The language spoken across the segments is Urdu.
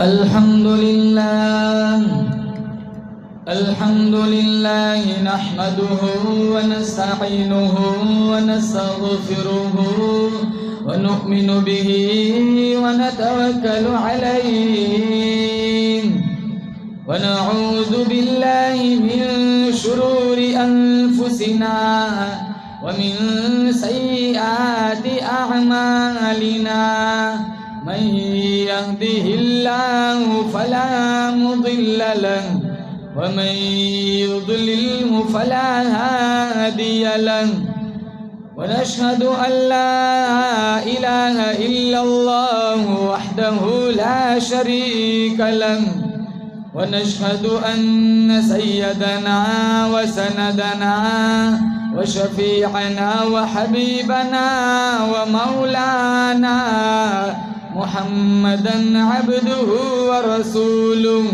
الحمد لله نحمده ونستعينه ونستغفره ونؤمن به ونتوكل عليه ونعوذ بالله من شرور أنفسنا ومن سيئات أعمالنا من يهده الله فلا مضل له ومن يضلله فلا هادي له ونشهد أن لا إله إلا الله وحده لا شريك له ونشهد أن سيدنا وسندنا وشفيعنا وحبيبنا ومولانا محمدا عبده ورسوله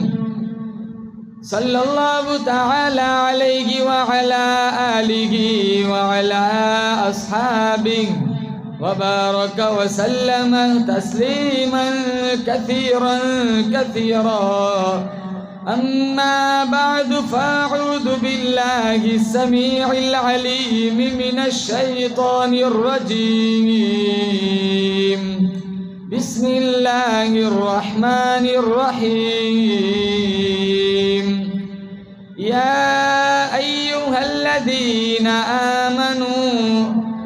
صلى الله تعالى عليه وعلى آله وعلى أصحابه وبارك وسلم تسليما كثيرا أما بعد فأعوذ بالله السميع العليم من الشيطان الرجيم بسم الله الرحمن الرحيم يا أيها الذين آمنوا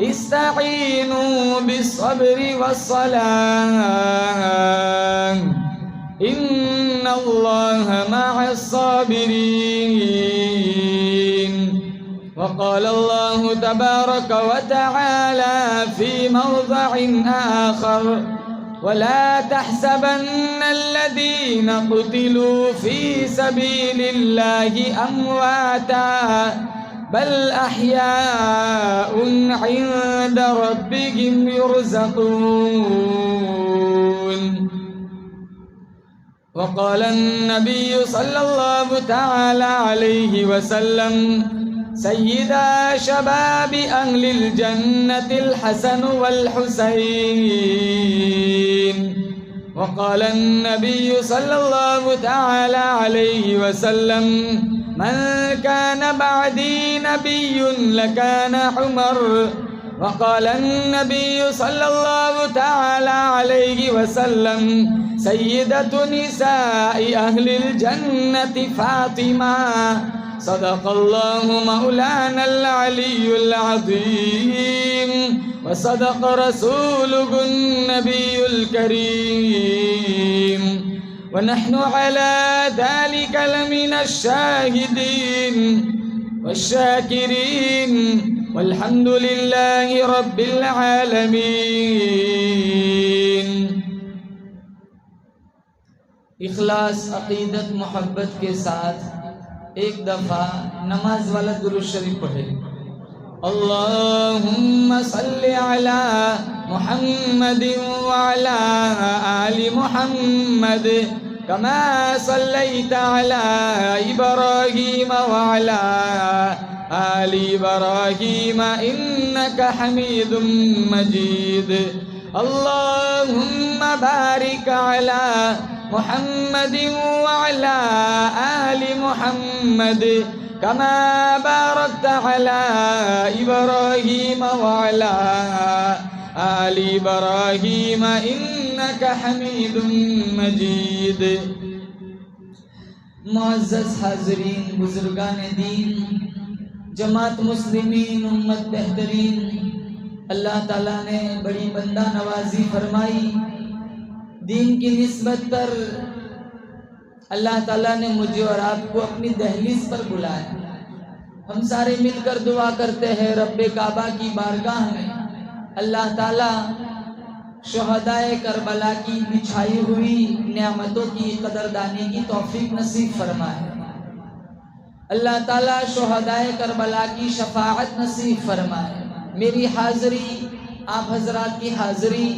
استعينوا بالصبر والصلاة إن الله مع الصابرين وقال الله تبارك وتعالى في موضع آخر ولا تحسبن الذين قتلوا في سبيل الله أمواتا بل أحياء عند ربهم يرزقون وقال النبي صلى الله تعالى عليه وسلم سيدا شباب أهل الجنة الحسن والحسين وقال النبي صلى الله تعالى عليه وسلم من كان بعدي نبي لكان عمر وقال النبي صلى الله تعالى عليه وسلم سيدة نساء أهل الجنة فاطمة صدق الله مولانا العلي العظيم وصدق رسوله النبي الكريم ونحن على ذلك لمن الشاهدين والشاكرين والحمد لله رب العالمين. اخلاص، عقیدت، محبت کے ساتھ ایک دفعہ نماز والا درود شریف پڑھے. اللہم صلی علی محمد وعلی آل محمد کما صلیت علی ابراہیم وعلی آل ابراہیم انک حمید مجید. اللہم بارک علی محمد وعلى آل محمد كما باركت على إبراهيم وعلى آل إبراهيم إنك حميد مجيد. معزز حاضرین، بزرگان دین، جماعت مسلمین، امت بہترین، اللہ تعالیٰ نے بڑی بندہ نوازی فرمائی. دین کی نسبت پر اللہ تعالیٰ نے مجھے اور آپ کو اپنی دہلیز پر بلایا. ہم سارے مل کر دعا کرتے ہیں رب کعبہ کی بارگاہ میں اللہ تعالیٰ شہدائے کربلا کی بچھائی ہوئی نعمتوں کی قدردانی کی توفیق نصیب فرمائے. اللہ تعالیٰ شہدائے کربلا کی شفاعت نصیب فرمائے. میری حاضری، آپ حضرات کی حاضری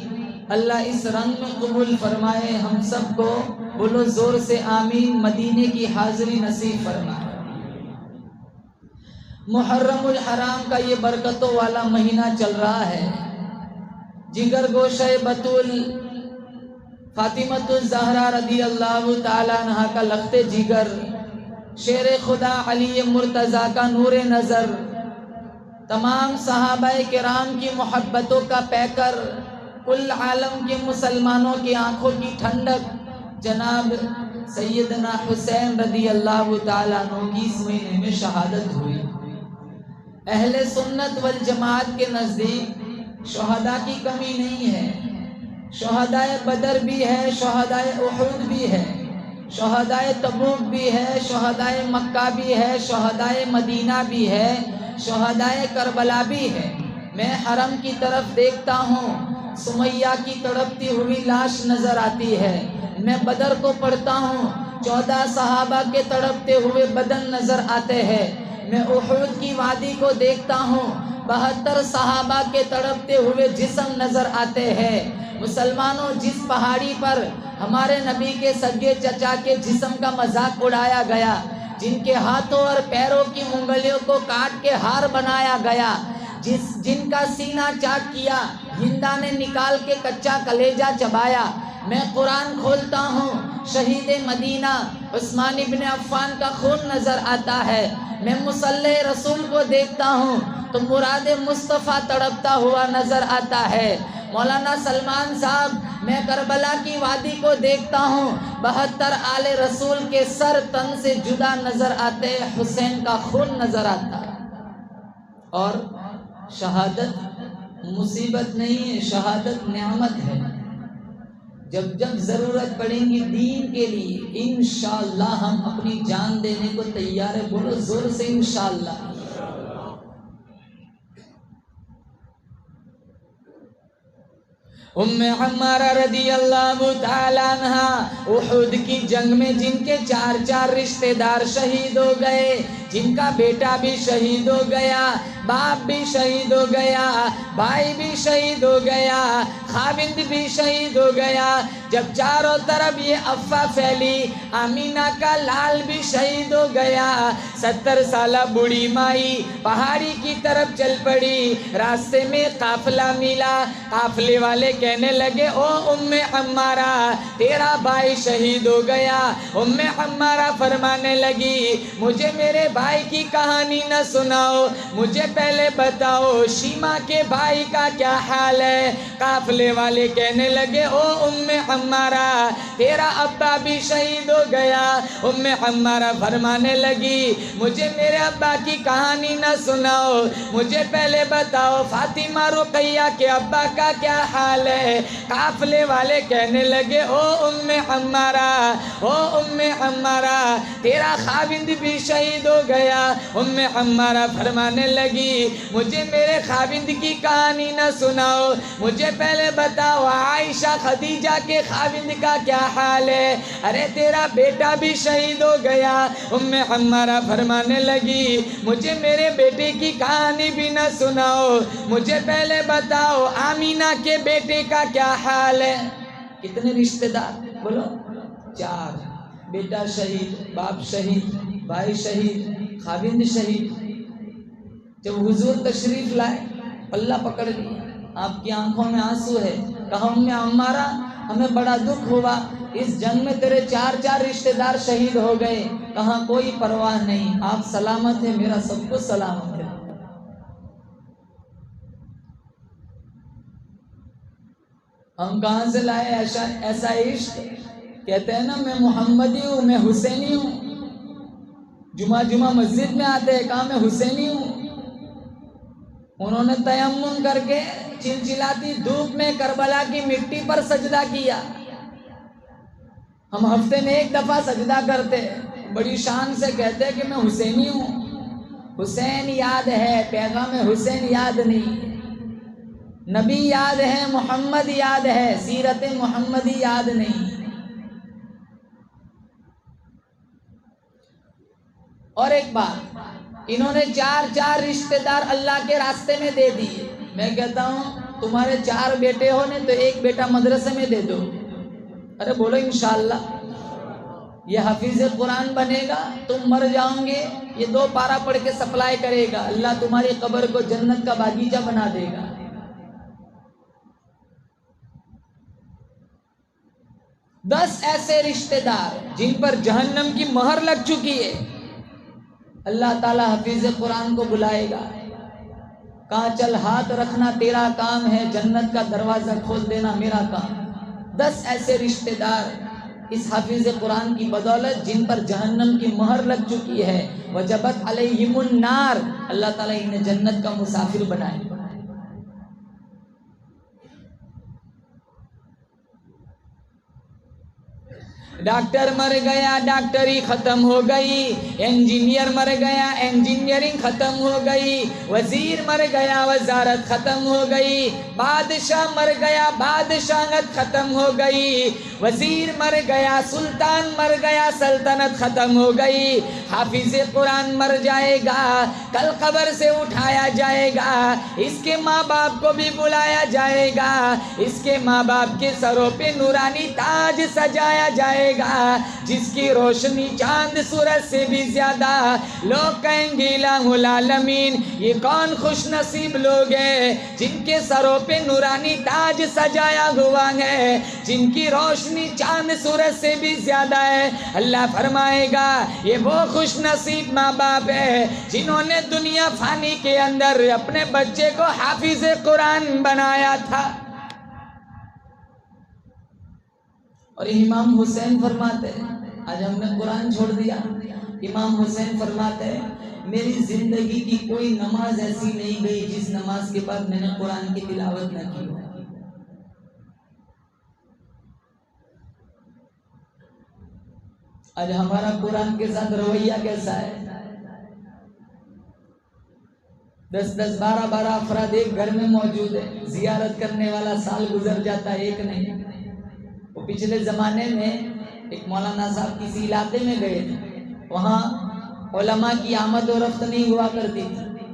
اللہ اس رنگ میں قبول فرمائے. ہم سب کو بولو زور سے آمین. مدینے کی حاضری نصیب فرمائے. محرم الحرام کا یہ برکتوں والا مہینہ چل رہا ہے. جگر گوشہ بطول فاطمۃ الزہرا رضی اللہ تعالیٰ عنہ کا لخت جگر، شیر خدا علی مرتضیٰ کا نور نظر، تمام صحابہ کرام کی محبتوں کا پیکر، کل عالم کے مسلمانوں کی آنکھوں کی ٹھنڈک، جناب سیدنا حسین رضی اللہ تعالیٰ عنہ کی اس مہینے میں شہادت ہوئی۔ اہل سنت والجماعت کے نزدیک شہداء کی کمی نہیں ہے، شہداء بدر بھی ہے، شہداء احد بھی ہے، شہداء تبوک بھی ہے، شہداء مکہ بھی ہے، شہداء مدینہ بھی ہے، شہداء کربلا بھی ہے۔ میں حرم کی طرف دیکھتا ہوں، سمیہ کی تڑپتی ہوئی لاش نظر آتی ہے۔ میں بدر کو پڑھتا ہوں، 14 صحابہ کے تڑپتے ہوئے بدن نظر آتے ہیں۔ میں احد کی وادی کو دیکھتا ہوں، 72 صحابہ کے تڑپتے ہوئے جسم نظر آتے ہیں۔ مسلمانوں، جس پہاڑی پر ہمارے نبی کے سگے چچا کے جسم کا مذاق اڑایا گیا، جن کے ہاتھوں اور پیروں کی انگلیوں کو کاٹ کے ہار بنایا گیا، جن کا سینہ چاک کیا، ہندا نے نکال کے کچا کلیجہ چبایا، میں قرآن کھولتا ہوں، شہید مدینہ عثمان ابن عفان کا خون نظر آتا ہے۔ میں مصلی رسول کو دیکھتا ہوں تو مراد مصطفیٰ تڑپتا ہوا نظر آتا ہے۔ مولانا سلمان صاحب، میں کربلا کی وادی کو دیکھتا ہوں، 72 آل رسول کے سر تن سے جدا نظر آتے، حسین کا خون نظر آتا ہے۔ اور شہادت مصیبت نہیں ہے، شہادت نعمت ہے۔ جب جب ضرورت پڑیں گی دین کے لیے، انشاءاللہ ہم اپنی جان دینے کو تیار ہے۔ بولو زور سے انشاءاللہ۔ ام عمارہ رضی اللہ تعالیٰ عنہ، احد کی جنگ میں جن کے 4 رشتہ دار شہید ہو گئے، جن کا بیٹا بھی شہید ہو گیا، باپ بھی شہید ہو گیا، بھائی بھی شہید ہو گیا، خاوند بھی شہید ہو گیا۔ جب چاروں طرف یہ افواہ پھیلی آمینہ کا لال بھی شہید ہو گیا، 70 سالہ بوڑھی مائی پہاڑی کی طرف چل پڑی۔ راستے میں قافلہ ملا، قافلے والے کہنے لگے، او ام عمارہ، تیرا بھائی شہید ہو گیا۔ ام عمارہ فرمانے لگی، مجھے میرے بھائی کی کہانی نہ سناؤ، مجھے پہلے بتاؤ شیما کے بھائی کا کیا حال ہے۔ قافلے والے کہنے لگے، او ام عمارہ، تیرا ابا بھی شہید ہو گیا۔ ام عمارہ فرمانے لگی، مجھے میرے ابا کی کہانی نہ سناؤ، مجھے پہلے بتاؤ فاطمہ رقیہ کے ابا کا کیا حال ہے۔ قافلے والے کہنے لگے، او ام عمارہ، او ام عمارہ، تیرا خاوند بھی شہید ہو گیا۔ ام عمارہ فرمانے لگی، مجھے میرے خاوند کی کہانی نہ سناؤ، مجھے پہلے بتاؤ عائشہ خدیجہ کے خاوند کا کیا حال ہے۔ ارے تیرا بیٹا بھی شہید ہو گیا۔ ام عمارہ فرمانے لگی، مجھے میرے بیٹے کی کہانی بھی نہ سناؤ، مجھے پہلے بتاؤ آمینہ کے بیٹے کا کیا حال ہے۔ کتنے رشتہ دار؟ بولو 4۔ بیٹا شہید، باپ شہید، بھائی شہید، خاوند شہید۔ جب حضور تشریف لائے، پلہ پکڑ لیا، آپ کی آنکھوں میں آنسو ہے۔ کہا ام عمارہ، ہمیں بڑا دکھ ہوا، اس جنگ میں تیرے 4 رشتہ دار شہید ہو گئے۔ کہا کوئی پرواہ نہیں، آپ سلامت ہیں، میرا سب کچھ سلامت ہے۔ ہم کہاں سے لائے ایسا عشق؟ کہتے ہیں نا، میں محمدی ہوں، میں حسینی ہوں۔ جمعہ مسجد میں آتے ہیں، کہا میں حسینی ہوں۔ انہوں نے تیمم کر کے چلچلاتی دھوپ میں کربلا کی مٹی پر سجدہ کیا۔ ہم ہفتے میں 1 دفعہ سجدہ کرتے، بڑی شان سے کہتے کہ میں حسینی ہوں۔ حسین یاد ہے، پیغام حسین یاد نہیں، نبی یاد ہے، محمد یاد ہے، سیرت محمدی یاد نہیں۔ اور ایک بات، انہوں نے 4 رشتہ دار اللہ کے راستے میں دے دیے۔ میں کہتا ہوں تمہارے 4 بیٹے ہو نے تو 1 بیٹا مدرسے میں دے دو۔ ارے بولو انشاءاللہ۔ یہ حفیظ قرآن بنے گا، تم مر جاؤں گے، یہ 2 پارہ پڑھ کے سپلائی کرے گا، اللہ تمہاری قبر کو جنت کا باغیچہ بنا دے گا۔ 10 ایسے رشتہ دار جن پر جہنم کی مہر لگ چکی ہے، اللہ تعالیٰ حفیظ قرآن کو بلائے گا، کہاں چل ہاتھ رکھنا تیرا کام ہے، جنت کا دروازہ کھول دینا میرا کام۔ 10 ایسے رشتہ دار اس حافظ قرآن کی بدولت جن پر جہنم کی مہر لگ چکی ہے، وجبت علیہم النار، اللہ تعالیٰ انہیں جنت کا مسافر بنائے۔ ڈاکٹر مر گیا، ڈاکٹری ختم ہو گئی، انجینئر مر گیا، انجینئرنگ ختم ہو گئی، وزیر مر گیا، وزارت ختم ہو گئی، بادشاہ مر گیا، بادشاہت ختم ہو گئی، وزیر مر گیا، سلطان مر گیا، سلطنت ختم ہو گئی، حافظ قرآن مر جائے گا، کل قبر سے اٹھایا جائے گا، اس کے ماں باپ کو بھی بلایا جائے گا، اس کے ماں باپ کے سروں پہ نورانی تاج سجایا جائے گا، جس کی روشنی چاند سورج سے بھی زیادہ۔ لوگ کہیں گے الہ العالمین، یہ کون خوش نصیب لوگ ہیں جن کے سروں پہ نورانی تاج سجایا ہوا ہے، جن کی روشنی چاند سورج سے بھی زیادہ ہے۔ اللہ فرمائے گا یہ وہ خوش نصیب ماں باپ ہے جنہوں نے دنیا فانی کے اندر اپنے بچے کو حافظ قرآن بنایا تھا۔ اور امام حسین فرماتے ہیں، آج ہم نے قرآن چھوڑ دیا، امام حسین فرماتے ہیں میری زندگی کی کوئی نماز ایسی نہیں گئی جس نماز کے بعد میں نے قرآن کی تلاوت نہ کی ہو۔ آج ہمارا قرآن کے ساتھ رویہ کیسا ہے؟ 10 12 افراد ایک گھر میں موجود ہے، زیارت کرنے والا سال گزر جاتا ہے ایک نہیں۔ وہ پچھلے زمانے میں ایک مولانا صاحب کسی علاقے میں گئے تھے، وہاں علماء کی آمد و رفت نہیں ہوا کرتی تھی،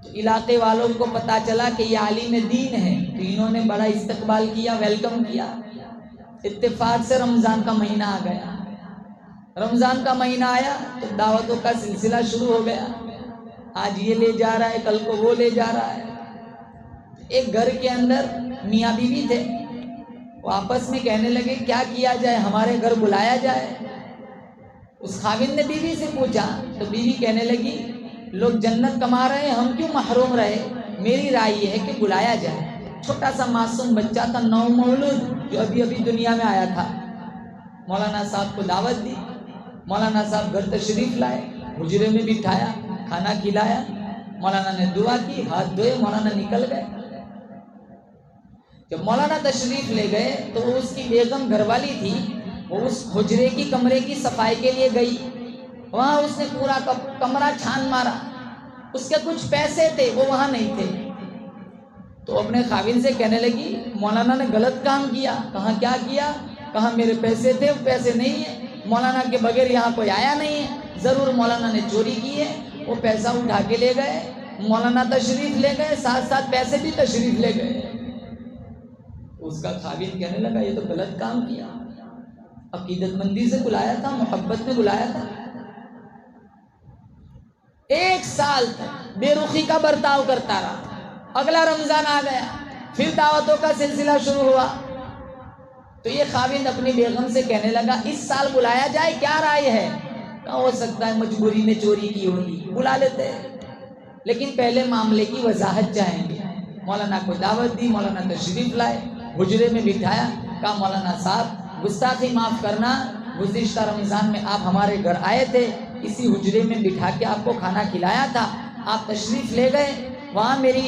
تو علاقے والوں کو پتا چلا کہ یہ عالم دین ہے، تو انہوں نے بڑا استقبال کیا، ویلکم کیا۔ اتفاق سے رمضان کا مہینہ آ گیا، رمضان کا مہینہ آیا تو دعوتوں کا سلسلہ شروع ہو گیا، آج یہ لے جا رہا ہے، کل کو وہ لے جا رہا ہے۔ ایک گھر کے اندر میاں بیوی تھے، وہ آپس میں کہنے لگے کیا کیا جائے، ہمارے گھر بلایا جائے۔ اس خاوند نے بیوی سے پوچھا تو بیوی کہنے لگی لوگ جنت کما رہے ہیں، ہم کیوں محروم رہے، میری رائے یہ ہے کہ بلایا جائے۔ چھوٹا سا معصوم بچہ تھا، نو مولود، جو ابھی دنیا میں آیا تھا۔ مولانا صاحب کو دعوت دی، مولانا صاحب گھر تشریف لائے، حجرے میں بٹھایا، کھانا کھلایا، مولانا نے دعا کی، ہاتھ دھوئے، مولانا نکل گئے۔ جب مولانا تشریف لے گئے تو وہ اس کی بیگم گھر والی تھی، وہ اس حجرے کی کمرے کی صفائی کے لیے گئی، وہاں اس نے پورا کمرہ چھان مارا، اس کے کچھ پیسے تھے وہ وہاں نہیں تھے، تو اپنے خاوند سے کہنے لگی مولانا نے غلط کام کیا۔ کہا کیا کیا؟ کہا میرے پیسے تھے، وہ پیسے نہیں ہیں، مولانا کے بغیر یہاں کوئی آیا نہیں ہے، ضرور مولانا نے چوری کی ہے، وہ پیسہ اٹھا کے لے گئے، مولانا تشریف لے گئے، ساتھ ساتھ پیسے بھی تشریف لے گئے۔ اس کا خاوند کہنے لگا یہ تو غلط کام کیا، عقیدت مندی سے بلایا تھا، محبت میں بلایا تھا۔ 1 سال تک بے رخی کا برتاؤ کرتا رہا، اگلا رمضان آ گیا، پھر دعوتوں کا سلسلہ شروع ہوا، تو یہ خاوند اپنی بیگم سے کہنے لگا اس سال بلایا جائے، کیا رائے ہے؟ کہا ہو سکتا ہے مجبوری میں چوری کی ہوگی، بلا لیتے ہیں، لیکن پہلے معاملے کی وضاحت چاہیں گے۔ مولانا کو دعوت دی، مولانا تشریف لائے، حجرے میں بٹھایا، کہا مولانا صاحب گستاخی معاف کرنا، گزشتہ رمضان میں آپ ہمارے گھر آئے تھے، اسی حجرے میں بٹھا کے آپ کو کھانا کھلایا تھا، آپ تشریف لے گئے، وہاں میری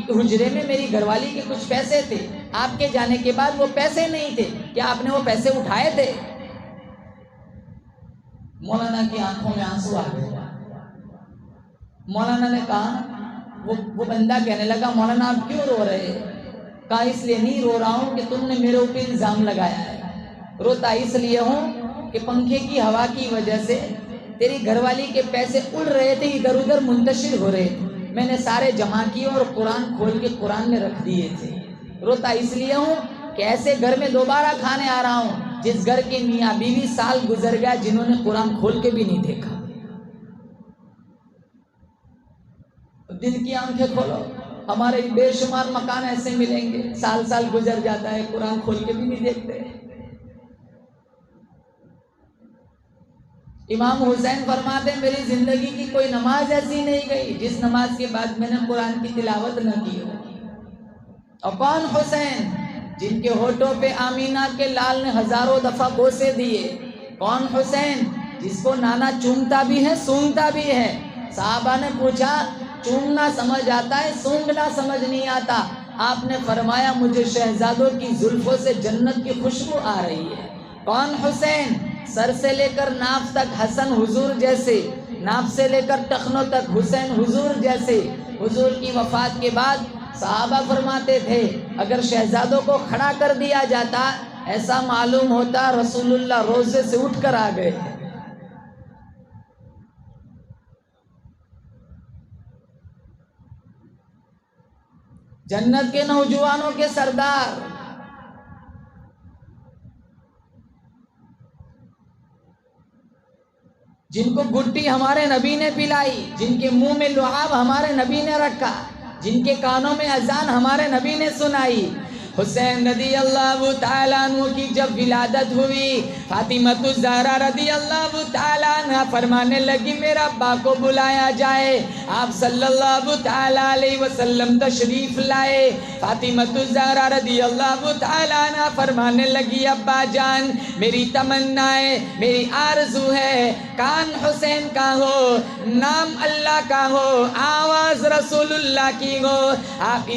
حجرے میں میری گھر والی کے کچھ پیسے تھے، آپ کے جانے کے بعد وہ پیسے نہیں تھے، کیا آپ نے وہ پیسے اٹھائے تھے؟ مولانا کی آنکھوں میں آنسو آ گئے۔ مولانا نے کہا، وہ بندہ کہنے لگا مولانا آپ کیوں رو رہے ہیں؟ کہا اس لیے نہیں رو رہا ہوں کہ تم نے میرے اوپر الزام لگایا ہے، روتا اس لیے ہوں کہ پنکھے کی ہوا کی وجہ سے تیری گھر والی کے پیسے اڑ رہے تھے، ادھر ادھر منتشر ہو رہے تھے، میں نے سارے جمع کیے اور قرآن کھول کے قرآن میں رکھ دیے تھے۔ روتا اس لیے ہوں کہ ایسے گھر میں دوبارہ کھانے آ رہا ہوں جس گھر کے میاں بیوی سال گزر گیا جنہوں نے قرآن کھول کے بھی نہیں دیکھا۔ دل کی آنکھیں کھولو، ہمارے بے شمار مکان ایسے ملیں گے، سال گزر جاتا ہے، قرآن کھول کے بھی نہیں دیکھتے۔ امام حسین فرماتے ہیں میری زندگی کی کوئی نماز ایسی نہیں گئی جس نماز کے بعد میں نے قرآن کی تلاوت نہ کی ہو۔ اور کون حسین؟ جن کے ہونٹوں پہ آمینہ کے لال نے ہزاروں دفعہ بوسے دیے۔ کون حسین؟ جس کو نانا چومتا بھی ہے سونگتا بھی ہے۔ صحابہ نے پوچھا چومنا سمجھ آتا ہے سونگنا سمجھ نہیں آتا؟ آپ نے فرمایا مجھے شہزادوں کی زلفوں سے جنت کی خوشبو آ رہی ہے۔ کون حسین؟ سر سے لے کر ناف تک حسن حضور جیسے، ناف سے لے کر ٹخنوں تک حسین حضور جیسے۔ حضور کی وفات کے بعد صحابہ فرماتے تھے اگر شہزادوں کو کھڑا کر دیا جاتا ایسا معلوم ہوتا رسول اللہ روزے سے اٹھ کر آ گئے۔ جنت کے نوجوانوں کے سردار، جن کو گٹی ہمارے نبی نے پلائی، جن کے منہ میں لعاب ہمارے نبی نے رکھا، جن کے کانوں میں اذان ہمارے نبی نے سنائی۔ حسین رضی اللہ تعالیٰ عنہ کی جب ولادت ہوئی، فاطمہ الزہرا رضی اللہ تعالیٰ عنہ فرمانے لگی میرا ابا کو بلایا جائے۔ آپ صلی اللہ تعالیٰ علیہ وسلم تشریف لائے۔ فاطمہ الزہرا رضی اللہ تعالیٰ عنہ فرمانے لگی ابا جان میری تمنا ہے، میری آرزو ہے کان حسین کا ہو، نام اللہ کا ہو، آواز رسول اللہ کی ہو، آپ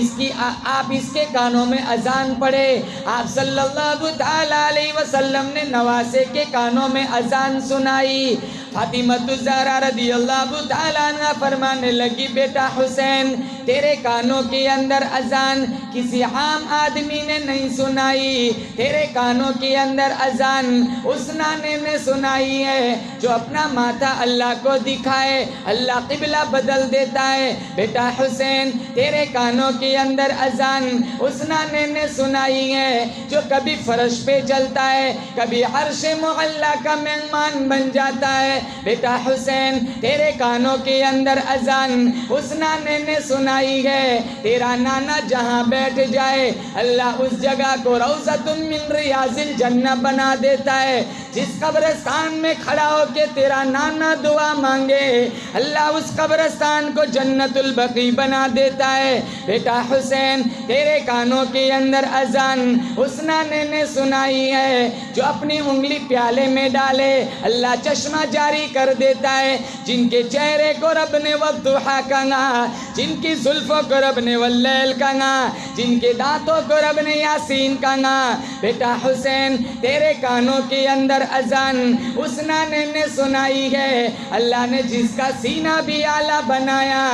اس کے کانوں میں اذان پڑھے۔ آپ صلی اللہ تعالیٰ علیہ وسلم نے نواسے کے کانوں میں اذان سنائی۔ فاطمہ الزہرا رضی اللہ تعالیٰ عنہ فرمانے لگی بیٹا حسین تیرے کانوں کے اندر اذان کسی عام آدمی نے نہیں سنائی، تیرے کانوں کے اندر اذان اس نانے نے سنائی ہے جو اپنا ماتھا اللہ کو دکھائے اللہ قبلہ بدل دیتا ہے۔ بیٹا حسین تیرے کانوں کے اندر اذان اس نانے نے سنائی ہے جو کبھی فرش پہ چلتا ہے کبھی عرش معلیٰ کا مہمان بن جاتا ہے۔ بیٹا حسین تیرے کانوں کے اندر اذان اس نانے نے سنائی ہے تیرا نانا جہاں بیٹھ جائے اللہ اس جگہ کو روضۃ من ریاض الجنہ بنا دیتا ہے۔ جس قبرستان میں کھڑا ہو کے تیرا نانا دعا مانگے اللہ اس قبرستان کو جنت البقیع بنا دیتا ہے۔ بیٹا حسین تیرے کانوں کے اندر اذان اس نانے نے سنائی ہے جو اپنی انگلی پیالے میں ڈالے اللہ چشمہ جاری کر دیتا ہے، جن کے چہرے کو رب نے والضحیٰ کہا، جن کی زلفوں کو رب نے واللیل کہا، جن کے دانتوں کو رب نے یاسین کہا۔ بیٹا حسین تیرے کانوں کے اندر اذان اس نانے نے سنائی ہے اللہ نے جس کا سینہ بھی اعلیٰ بنایا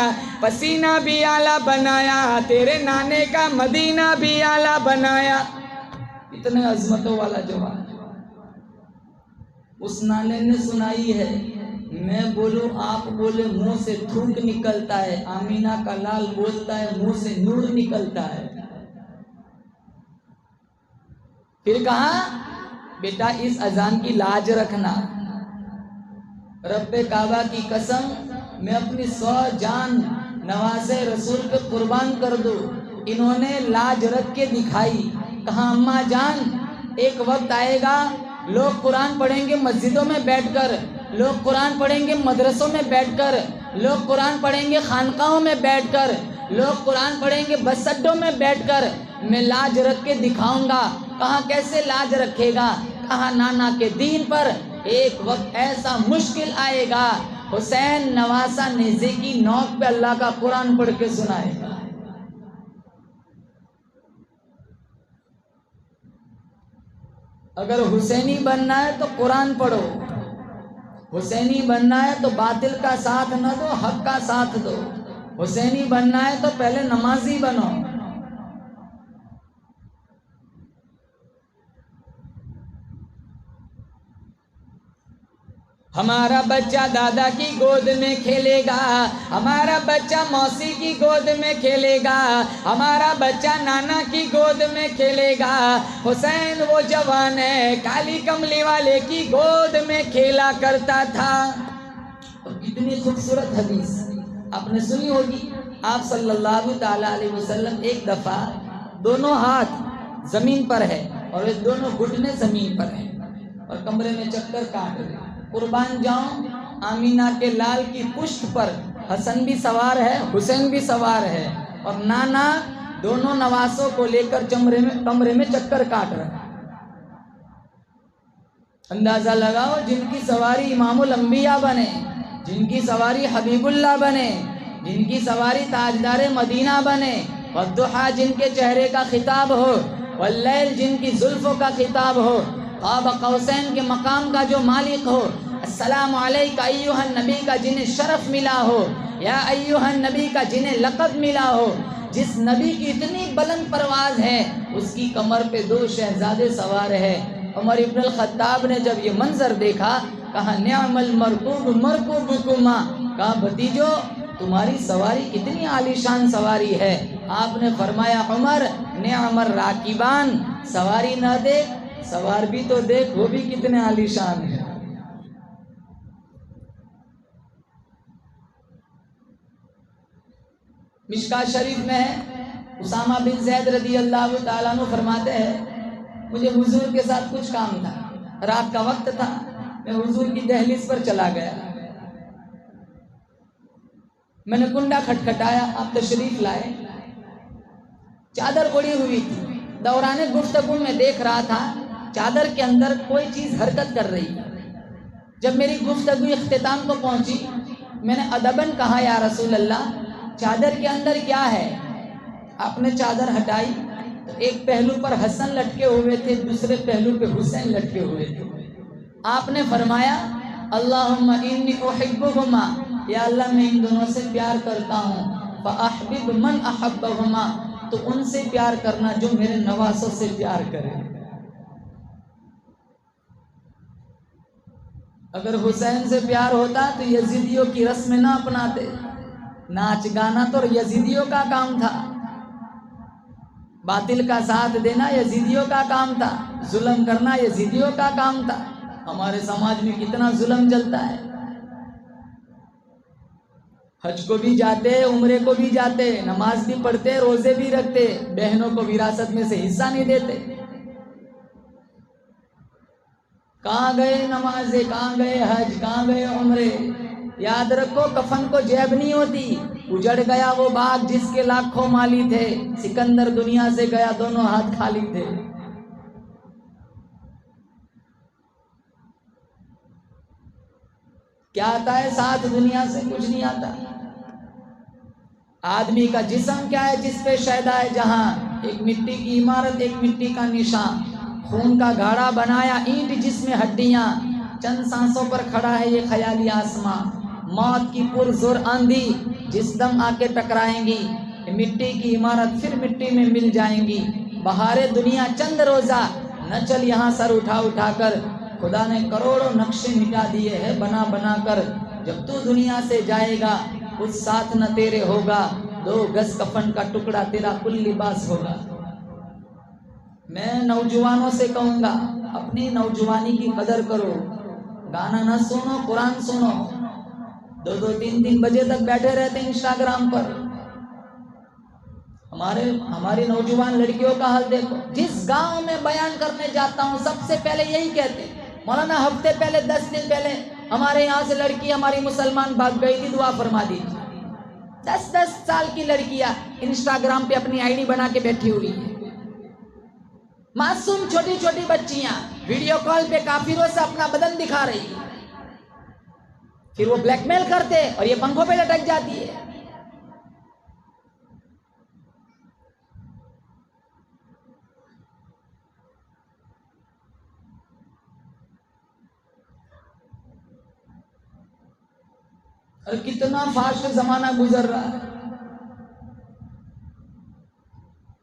پسینہ بھی اعلیٰ بنایا تیرے نانے کا مدینہ بھی اعلیٰ بنایا۔ اتنے عظمتوں والا جواب اس نانے نے سنائی ہے۔ میں بولوں آپ بولے منہ سے تھوک نکلتا ہے، آمینہ کا لال بولتا ہے منہ سے نور نکلتا ہے۔ پھر کہا بیٹا اس اذان کی لاج رکھنا، رب کعبہ کی قسم میں اپنی 100 جان نوازے رسول پہ قربان کر دوں، انہوں نے لاج رکھ کے دکھائی۔ کہاں اماں جان ایک وقت آئے گا لوگ قرآن پڑھیں گے مسجدوں میں بیٹھ کر، لوگ قرآن پڑھیں گے مدرسوں میں بیٹھ کر، لوگ قرآن پڑھیں گے خانقاہوں میں بیٹھ کر، لوگ قرآن پڑھیں گے بس اڈوں میں بیٹھ کر، میں لاج رکھ کے دکھاؤں گا۔ کہاں کیسے لاج رکھے گا؟ کہاں نانا کے دین پر ایک وقت ایسا مشکل آئے گا حسین نواسہ نیزے کی نوک پہ اللہ کا قرآن پڑھ کے سنائے گا۔ اگر حسینی بننا ہے تو قرآن پڑھو، حسینی بننا ہے تو باطل کا ساتھ نہ دو حق کا ساتھ دو، حسینی بننا ہے تو پہلے نمازی بنو۔ ہمارا بچہ دادا کی گود میں کھیلے گا، ہمارا بچہ موسی کی گود میں کھیلے گا، ہمارا بچہ نانا کی گود میں کھیلے گا۔ حسین وہ جوان ہے کالی کملی والے کی گود میں کھیلا کرتا تھا۔ اور کتنی خوبصورت حدیث آپ نے سنی ہوگی، آپ صلی اللہ تعالیٰ علیہ وسلم ایک دفعہ دونوں ہاتھ زمین پر ہے اور دونوں گھٹنے زمین پر ہیں اور کمرے میں چکر کاٹ رہے ہیں۔ قربان جاؤں آمینہ کے لال کی پشت پر حسن بھی سوار ہے حسین بھی سوار ہے اور نانا دونوں نواسوں کو لے کر کمرے میں چکر کاٹ رہے ہیں۔ اندازہ لگاؤ، جن کی سواری امام الانبیاء بنے، جن کی سواری حبیب اللہ بنے، جن کی سواری تاجدار مدینہ بنے، والضحیٰ جن کے چہرے کا خطاب ہو، واللیل جن کی زلفوں کا خطاب ہو، قاب قوسین کے مقام کا جو مالک ہو، السلام علیکہ ایہا النبی کا جنہیں شرف ملا ہو، یا ایہا النبی کا جنہیں لقب ملا ہو، جس نبی کی اتنی بلند پرواز ہے اس کی کمر پہ 2 شہزادے سوار ہے۔ عمر ابن الخطاب نے جب یہ منظر دیکھا کہا نعم المرکوب مرکوبکما، کہا بھتیجو تمہاری سواری کتنی عالیشان سواری ہے۔ آپ نے فرمایا عمر نعم الراکبان، سواری نہ دیکھ سوار بھی تو دیکھ، وہ بھی کتنے عالیشان ہے۔ مشکاۃ شریف میں ہے، اسامہ بن زید رضی اللہ تعالیٰ عنہ فرماتے ہیں مجھے حضور کے ساتھ کچھ کام تھا، رات کا وقت تھا، میں حضور کی دہلیز پر چلا گیا، میں نے کنڈا کھٹکھٹایا، آپ تشریف لائے، چادر اڑی ہوئی تھی، دوران گفتگو میں دیکھ رہا تھا چادر کے اندر کوئی چیز حرکت کر رہی ہے۔ جب میری گفتگو اختتام کو پہنچی میں نے ادباً کہا یا رسول اللہ چادر کے اندر کیا ہے؟ آپ نے چادر ہٹائی تو ایک پہلو پر حسن لٹکے ہوئے تھے، دوسرے پہلو پہ حسین لٹکے ہوئے تھے۔ آپ نے فرمایا اللہم انی احبہما، یا اللہ میں ان دونوں سے پیار کرتا ہوں، فاحبب من احبہما، تو ان سے پیار کرنا جو میرے نواسوں سے پیار کرے۔ اگر حسین سے پیار ہوتا تو یزیدیوں کی رسم نہ اپناتے، ناچ گانا تو یزیدیوں کا کام تھا، باطل کا ساتھ دینا یزیدیوں کا کام تھا، ظلم کرنا یزیدیوں کا کام تھا۔ ہمارے سماج میں کتنا ظلم چلتا ہے، حج کو بھی جاتے، عمرے کو بھی جاتے، نماز بھی پڑھتے، روزے بھی رکھتے، بہنوں کو وراثت میں سے حصہ نہیں دیتے۔ کہاں گئے نمازیں، کہاں گئے حج، کہاں گئے عمرے؟ یاد رکھو کفن کو جیب نہیں ہوتی، اجڑ گیا وہ باغ جس کے لاکھوں مالی تھے، سکندر دنیا سے گیا دونوں ہاتھ خالی تھے۔ کیا آتا ہے ساتھ دنیا سے؟ کچھ نہیں آتا۔ آدمی کا جسم کیا ہے جس پہ شیدا ہے جہاں، ایک مٹی کی عمارت، ایک مٹی کا نشان، خون کا گھاڑا بنایا اینٹ جس میں ہڈیاں، چند سانسوں پر کھڑا ہے یہ خیالی آسماں، موت کی پرزور آندھی جس دم آ کے ٹکرائیں گی، مٹی کی عمارت پھر مٹی میں مل جائیں گی، بہارے دنیا چند روزہ، نہ چل یہاں سر اٹھا اٹھا کر، خدا نے کروڑوں نقشے مٹا دیے ہیں بنا بنا کر، جب تو دنیا سے جائے گا کچھ ساتھ نہ تیرے ہوگا، 2 گز کفن کا ٹکڑا تیرا کل لباس ہوگا۔ میں نوجوانوں سے کہوں گا اپنی نوجوانی کی قدر کرو، گانا نہ سنو، قرآن سنو۔ 2 3 بجے تک بیٹھے رہتے ہیں انسٹاگرام پر۔ ہماری نوجوان لڑکیوں کا حال دیکھو، جس گاؤں میں بیان کرنے جاتا ہوں سب سے پہلے یہی کہتے ہیں مولانا ہفتے پہلے 10 دن پہلے ہمارے یہاں سے لڑکی ہماری مسلمان بھاگ گئی تھی، دعا فرما دیجیے۔ 10 سال کی لڑکیاں انسٹاگرام پہ اپنی آئی ڈی بنا کے بیٹھی ہوئی ہیں، معصوم چھوٹی چھوٹی بچیاں ویڈیو کال پہ کافروں سے اپنا بدن دکھا رہی ہیں، پھر وہ بلیک میل کرتے اور یہ پنکھوں پہ لٹک جاتی ہے۔ اور کتنا فاسٹ زمانہ گزر رہا ہے،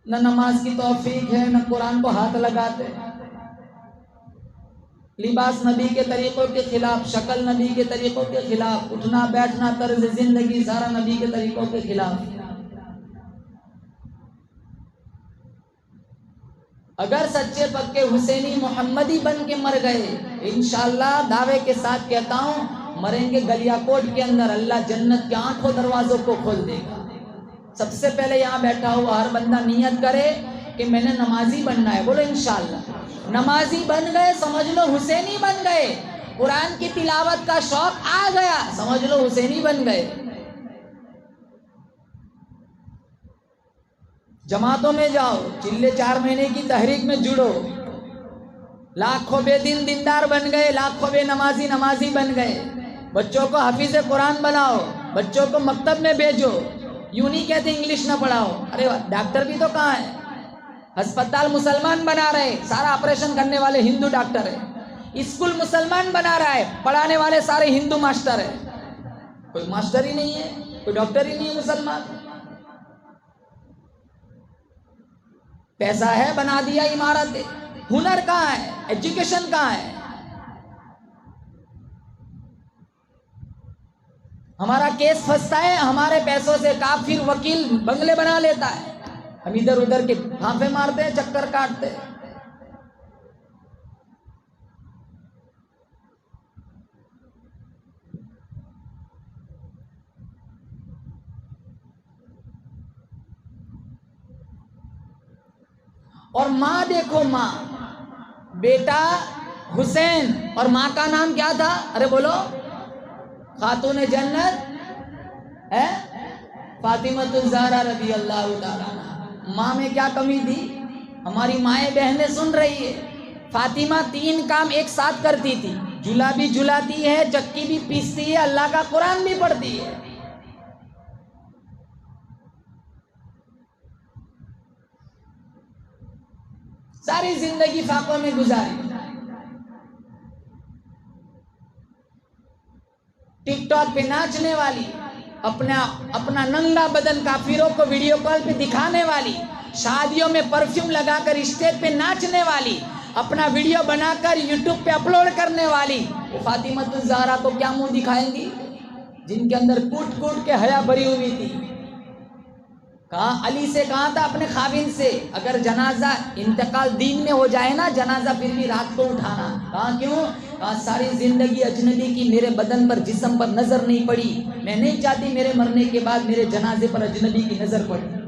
نہ نماز کی توفیق ہے، نہ قرآن کو ہاتھ لگاتے، لباس نبی کے طریقوں کے خلاف، شکل نبی کے طریقوں کے خلاف، اٹھنا بیٹھنا طرز زندگی سارا نبی کے طریقوں کے خلاف۔ اگر سچے پکے حسینی محمدی بن کے مر گئے، انشاءاللہ دعوے کے ساتھ کہتا ہوں مریں گے گلیا کوٹ کے اندر، اللہ جنت کے 8 دروازوں کو کھول دے گا۔ سب سے پہلے یہاں بیٹھا ہوا ہر بندہ نیت کرے کہ میں نے نمازی بننا ہے، بولو انشاءاللہ۔ نمازی بن گئے سمجھ لو حسینی بن گئے، قرآن کی تلاوت کا شوق آ گیا، سمجھ لو حسینی بن گئے۔ جماعتوں میں جاؤ، چلے 4 مہینے کی تحریک میں جڑو، لاکھوں بے دین دیندار بن گئے، لاکھوں بے نمازی بن گئے۔ بچوں کو حافظ قرآن بناؤ، بچوں کو مکتب میں بھیجو، یوں نہیں کہتے انگلش نہ پڑھاؤ۔ ارے ڈاکٹر بھی تو کہاں ہے؟ ہسپتال مسلمان بنا رہے، سارا آپریشن کرنے والے ہندو ڈاکٹر ہے۔ اسکول مسلمان بنا رہا ہے، پڑھانے والے سارے ہندو ماسٹر ہے۔ کوئی ماسٹر ہی نہیں ہے، کوئی ڈاکٹر ہی نہیں ہے مسلمان۔ پیسہ ہے، بنا دیا عمارتیں، ہنر کہاں ہے؟ ایجوکیشن کہاں ہے؟ ہمارا کیس پھنستا ہے ہمارے پیسوں سے، کافر وکیل بنگلے بنا لیتا ہے، ہم ادھر ادھر کے پھانپے مارتے ہیں، چکر کاٹتے ہیں۔ اور ماں دیکھو، ماں، بیٹا حسین اور ماں کا نام کیا تھا؟ ارے بولو، خاتون جنت ہے فاطمہ الزہرا رضی اللہ تعالیٰ عنہا۔ ماں میں کیا کمی تھی؟ ہماری مائیں بہنیں سن رہی ہے، فاطمہ 3 کام ایک ساتھ کرتی تھی، جھولا بھی جھلاتی ہے، چکی بھی پیستی ہے، اللہ کا قرآن بھی پڑھتی ہے۔ ساری زندگی فاقوں میں گزاری، ٹک ٹاک پہ ناچنے والی، اپنا ننگا بدن کافروں کو ویڈیو کال پہ دکھانے والی، شادیوں میں پرفیوم لگا کر اسٹیج پہ ناچنے والی، اپنا ویڈیو بنا کر یوٹیوب پہ اپلوڈ کرنے والی، وہ فاطمہ الزہرا کو کیا منہ دکھائیں گی؟ جن کے اندر کوٹ کوٹ کے حیا بھری ہوئی تھی۔ کہا علی سے کہا تھا اپنے خاوند سے، اگر جنازہ انتقال دین میں ہو جائے نا، جنازہ پھر بھی رات کو اٹھانا۔ کہا کیوں؟ کہا ساری زندگی اجنبی کی میرے بدن پر، جسم پر نظر نہیں پڑی، میں نہیں چاہتی میرے مرنے کے بعد میرے جنازے پر اجنبی کی نظر پڑی۔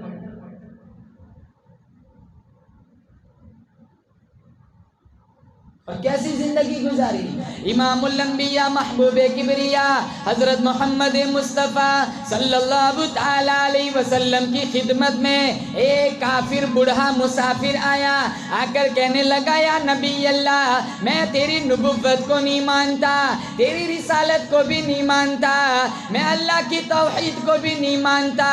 اور کیسی زندگی گزاری؟ امام الانبیاء محبوب کبریا حضرت محمد مصطفیٰ صلی اللہ تعالی علیہ وسلم کی خدمت میں ایک کافر بوڑھا مسافر آیا، آ کر کہنے لگا یا نبی اللہ، میں تیری نبوت کو نہیں مانتا، تیری رسالت کو بھی نہیں مانتا، میں اللہ کی توحید کو بھی نہیں مانتا،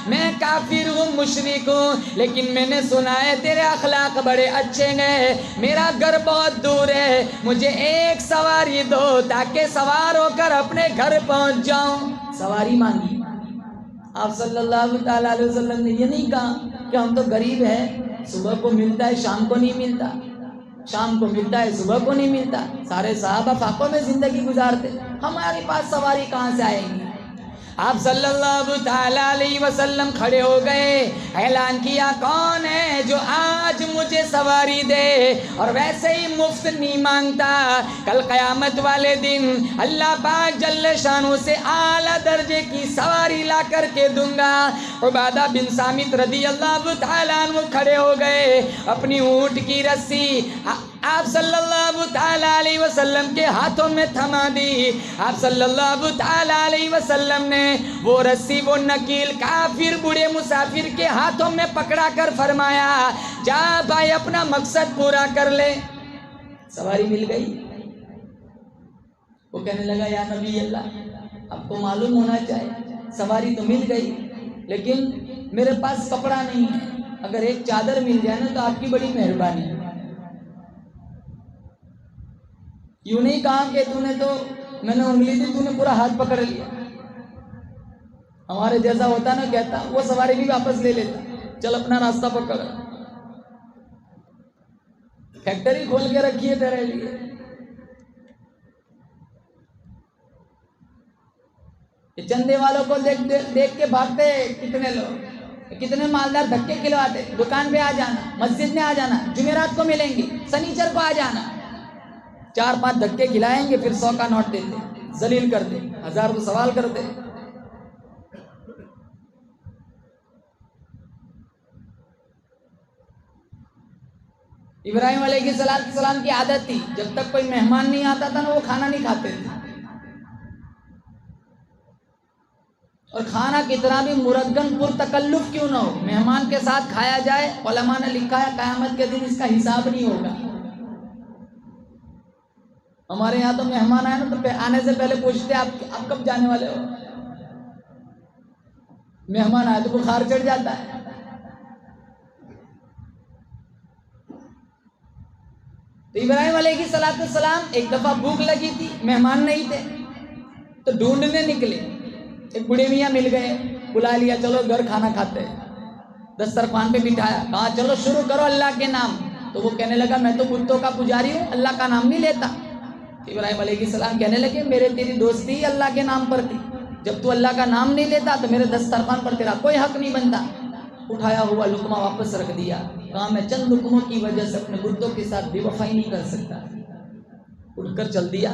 میں کافر ہوں، مشرک ہوں، لیکن میں نے سنا ہے تیرے اخلاق بڑے اچھے ہیں، میرا گھر بہت دور ہے، مجھے ایک سواری دو تاکہ سوار ہو کر اپنے گھر پہنچ جاؤں۔ سواری مانگی۔ آپ صلی اللہ تعالیٰ علیہ وسلم نے یہ نہیں کہا کہ ہم تو غریب ہیں، صبح کو ملتا ہے شام کو نہیں ملتا، شام کو ملتا ہے صبح کو نہیں ملتا۔ سارے صحابہ فاقوں میں زندگی گزارتے، ہمارے پاس سواری کہاں سے آئے گی؟ آپ صلی اللہ تعالیٰ علیہ وسلم کھڑے ہو گئے، اعلان کیا کون ہے جو آج مجھے سواری دے اور ویسے ہی مفت نہیں مانگتا، کل قیامت والے دن اللہ پاک جل شانہ سے اعلیٰ درجے کی سواری لا کر کے دوں گا۔ عبادہ بن صامت رضی اللہ تعالیٰ عنہ کھڑے ہو گئے، اپنی اونٹ کی رسی آپ صلی اللہ تعالیٰ علیہ وسلم کے ہاتھوں میں تھما دی۔ آپ صلی اللہ تعالیٰ علیہ وسلم نے وہ رسی وہ نکیل کافر بوڑھے مسافر کے ہاتھوں میں پکڑا کر فرمایا جا بھائی اپنا مقصد پورا کر لے۔ سواری مل گئی۔ وہ کہنے لگا یا نبی اللہ، آپ کو معلوم ہونا چاہیے سواری تو مل گئی لیکن میرے پاس کپڑا نہیں ہے، اگر ایک چادر مل جائے نا تو آپ کی بڑی مہربانی۔ یوں نہیں کہا کہ میں نے انگلی دی تو نے پورا ہاتھ پکڑ لیا۔ ہمارے جیسا ہوتا نا کہتا وہ سواری بھی واپس لے لیتا، چل اپنا راستہ پکڑ، فیکٹری کھول کے رکھیے تیرے لیے۔ چندے والوں کو دیکھ کے بھاگتے کتنے لوگ، کتنے مالدار دھکے کھلواتے، دکان پہ آ جانا، مسجد میں آ جانا، جمعرات کو ملیں گے، سنیچر کو آ جانا، 4-5 دھکے کھلائیں گے، پھر 100 کا نوٹ دیتے، ذلیل کرتے، 1000 کو سوال کرتے۔ ابراہیم علیہ السلام کی عادت تھی جب تک کوئی مہمان نہیں آتا تھا نا وہ کھانا نہیں کھاتے تھے، اور کھانا کتنا بھی مرغن پر تکلف کیوں نہ ہو مہمان کے ساتھ کھایا جائے۔ علماء نے لکھا ہے قیامت کے دن اس کا حساب نہیں ہوگا۔ ہمارے یہاں تو مہمان آئے نا تو آنے سے پہلے پوچھتے آپ کب جانے والے ہو؟ مہمان آئے تو بخار چڑھ جاتا ہے۔ تو ابراہیم علیہ السلام ایک دفعہ بھوک لگی تھی، مہمان نہیں تھے تو ڈھونڈنے نکلے، ایک بوڑھے میاں مل گئے، بلا لیا، چلو گھر کھانا کھاتے ہیں، دسترخوان پہ بٹھایا، کہا چلو شروع کرو اللہ کے نام۔ تو وہ کہنے لگا میں تو بتوں کا پجاری ہوں، اللہ کا نام نہیں لیتا۔ ابراہیم علیہ السلام کہنے لگے میرے تیری دوستی ہی اللہ کے نام پر تھی، جب تو اللہ کا نام نہیں لیتا تو میرے دسترخوان پر تیرا کوئی حق نہیں بنتا۔ اٹھایا ہوا لقمہ واپس رکھ دیا، کہا میں چند لقموں کی وجہ سے اپنے بتوں کے ساتھ بے وفائی نہیں کر سکتا۔ اٹھ کر چل دیا،